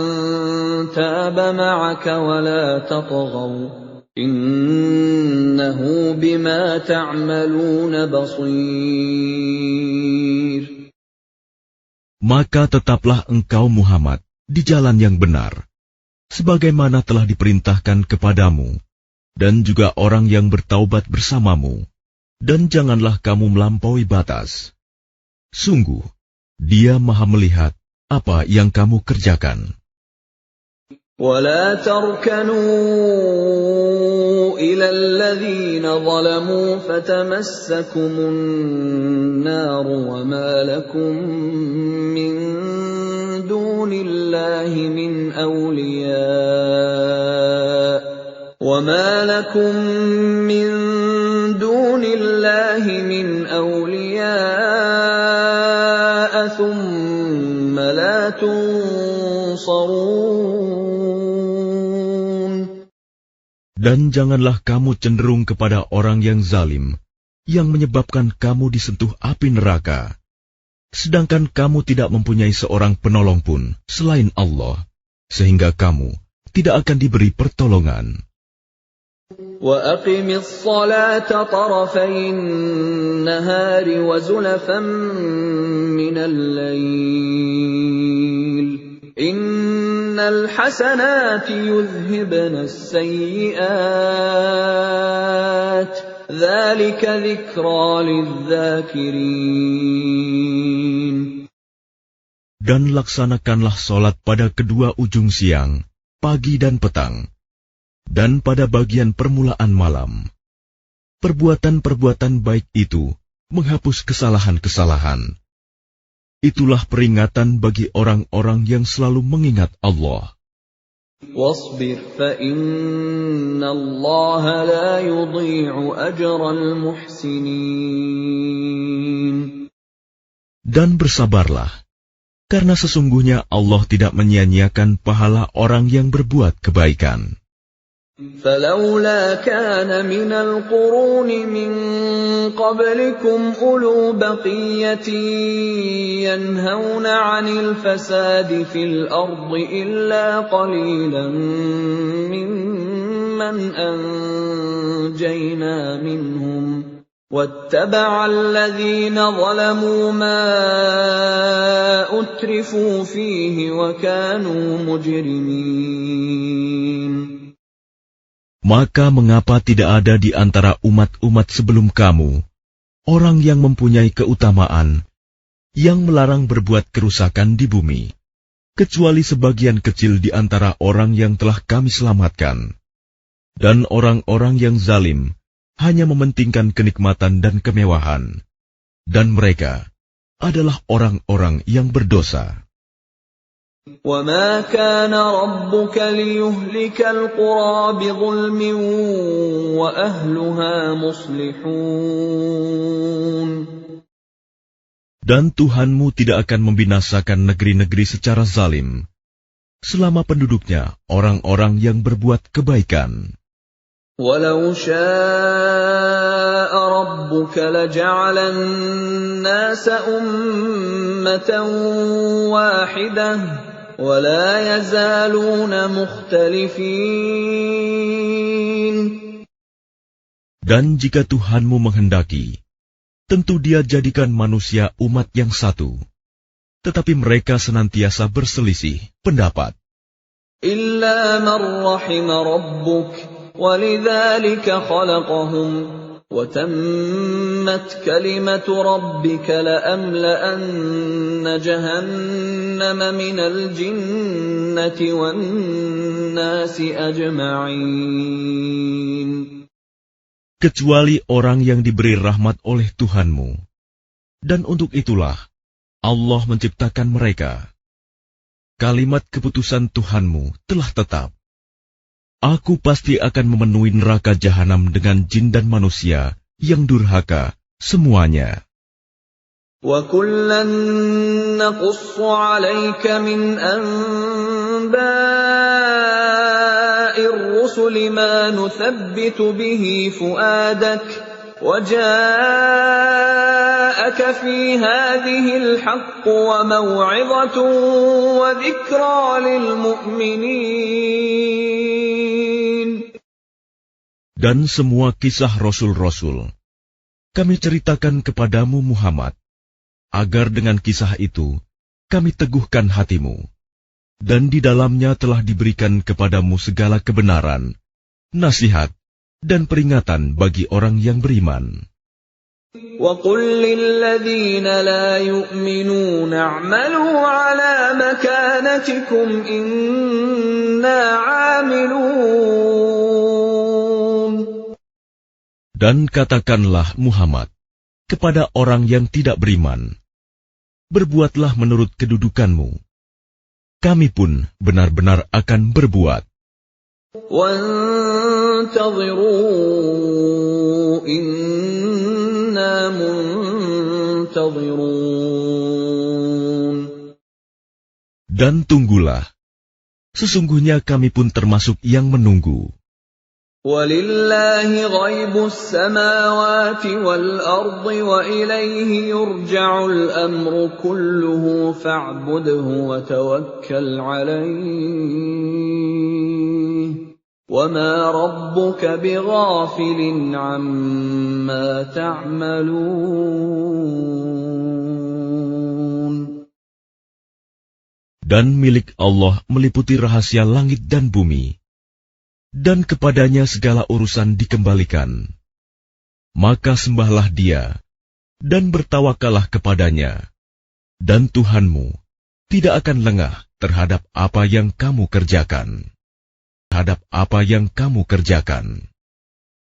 تاب معك ولا تطغوا إنه بما تعملون بصير. Maka tetaplah engkau Muhammad di jalan yang benar, sebagaimana telah diperintahkan kepadamu, dan juga orang yang bertaubat bersamamu, dan janganlah kamu melampaui batas. Sungguh, Dia Maha melihat apa yang kamu kerjakan. ولا تركنوا إلى الذين ظلموا فتمسكم النار وما لكم من دون الله من أولياء ثم لا تنصرون. Dan janganlah kamu cenderung kepada orang yang zalim, yang menyebabkan kamu disentuh api neraka, sedangkan kamu tidak mempunyai seorang penolong pun selain Allah, sehingga kamu tidak akan diberi pertolongan. وَأَقِمِ الصَّلَاةَ طَرَفَيِ النَّهَارِ وَزُلَفًا مِّنَ اللَّيْلِ إِنَّ الْحَسَنَاتِ يُذْهِبْنَ السَّيِّئَاتِ ذَلِكَ ذِكْرَى لِلذَّاكِرِينَ. Dan laksanakanlah solat pada kedua ujung siang, pagi dan petang, dan pada bagian permulaan malam. Perbuatan-perbuatan baik itu menghapus kesalahan-kesalahan. Itulah peringatan bagi orang-orang yang selalu mengingat Allah. وَاصْبِرْ فَإِنَّ اللَّهَ لَا يُضِيعُ أَجْرَ الْمُحْسِنِينَ. Dan bersabarlah, karena sesungguhnya Allah tidak menyia-nyiakan pahala orang yang berbuat kebaikan. فَلَوْلَا كَانَ مِنَ الْقُرُونِ مِنْ قَبْلِكُمْ أُولُو بَقِيَّةٍ يَنْهَوْنَ عَنِ الْفَسَادِ فِي الْأَرْضِ إِلَّا قَلِيلًا مِّمَّنْ أَنْجَيْنَا مِنْهُمْ وَاتَّبَعَ الَّذِينَ ظَلَمُوا مَا أُتْرِفُوا فِيهِ وَكَانُوا مُجْرِمِينَ. Maka mengapa tidak ada di antara umat-umat sebelum kamu orang yang mempunyai keutamaan, yang melarang berbuat kerusakan di bumi, kecuali sebagian kecil di antara orang yang telah kami selamatkan. Dan orang-orang yang zalim hanya mementingkan kenikmatan dan kemewahan, dan mereka adalah orang-orang yang berdosa. وَمَا كَانَ رَبُّكَ لِيُهْلِكَ الْقُرَىٰ بِظُلْمٍ وَأَهْلُهَا مُصْلِحُونَ. Dan Tuhanmu tidak akan membinasakan negeri-negeri secara zalim, selama penduduknya orang-orang yang berbuat kebaikan. وَلَوْ شَاءَ رَبُّكَ لَجَعَلَ النَّاسَ أُمَّةً وَاحِدَةً وَلَا يَزَالُونَ مُخْتَلِفِينَ. Dan jika Tuhanmu menghendaki, tentu Dia jadikan manusia umat yang satu, tetapi mereka senantiasa berselisih pendapat. إِلَّا مَنْ رَحِمَ رَبُّكَ وَلِذَلِكَ خَلَقَهُمْ وَتَمَّتْ كَلِمَةُ رَبِّكَ لَأَمْلَأَنَّ جَهَنَّمَ مِنَ الْجِنَّةِ وَالنَّاسِ أَجْمَعِينَ. Kecuali orang yang diberi rahmat oleh Tuhanmu, dan untuk itulah Allah menciptakan mereka. Kalimat keputusan Tuhanmu telah tetap. Aku pasti akan memenuhi neraka jahanam dengan jin dan manusia yang durhaka semuanya. وَكُلًّا نَّقُصُّ عَلَيْكَ مِنْ أَنبَاءِ الرُّسُلِ مَا نُثَبِّتُ بِهِ فُؤَادَكَ وَجَاءَكَ فِي هَٰذِهِ الْحَقُّ وَمَوْعِظَةٌ وَذِكْرَىٰ لِلْمُؤْمِنِينَ. Dan semua kisah Rasul-Rasul kami ceritakan kepadamu Muhammad, agar dengan kisah itu kami teguhkan hatimu, dan di dalamnya telah diberikan kepadamu segala kebenaran, nasihat, dan peringatan bagi orang yang beriman. وَقُل لِّلَّذِينَ لَا يُؤْمِنُونَ اعْمَلُوا عَلَىٰ مَكَانَتِكُمْ إِنَّا عَامِلُونَ. Dan katakanlah Muhammad kepada orang yang tidak beriman, berbuatlah menurut kedudukanmu. Kami pun benar-benar akan berbuat. وَانتَظِرُوا إِنَّا مُنتَظِرُونَ. Dan tunggulah, sesungguhnya kami pun termasuk yang menunggu. وَلِلَّهِ غَيْبُ السَّمَاوَاتِ وَالْأَرْضِ وَإِلَيْهِ يُرْجَعُ الْأَمْرُ كُلُّهُ فَاعْبُدْهُ وَتَوَكَّلْ عَلَيْهِ وَمَا رَبُّكَ بِغَافِلٍ عَمَّا تَعْمَلُونَ. Dan milik Allah meliputi rahasia langit dan bumi, dan kepadanya segala urusan dikembalikan. Maka sembahlah Dia, dan bertawakallah kepadanya, dan Tuhanmu tidak akan lengah terhadap apa yang kamu kerjakan.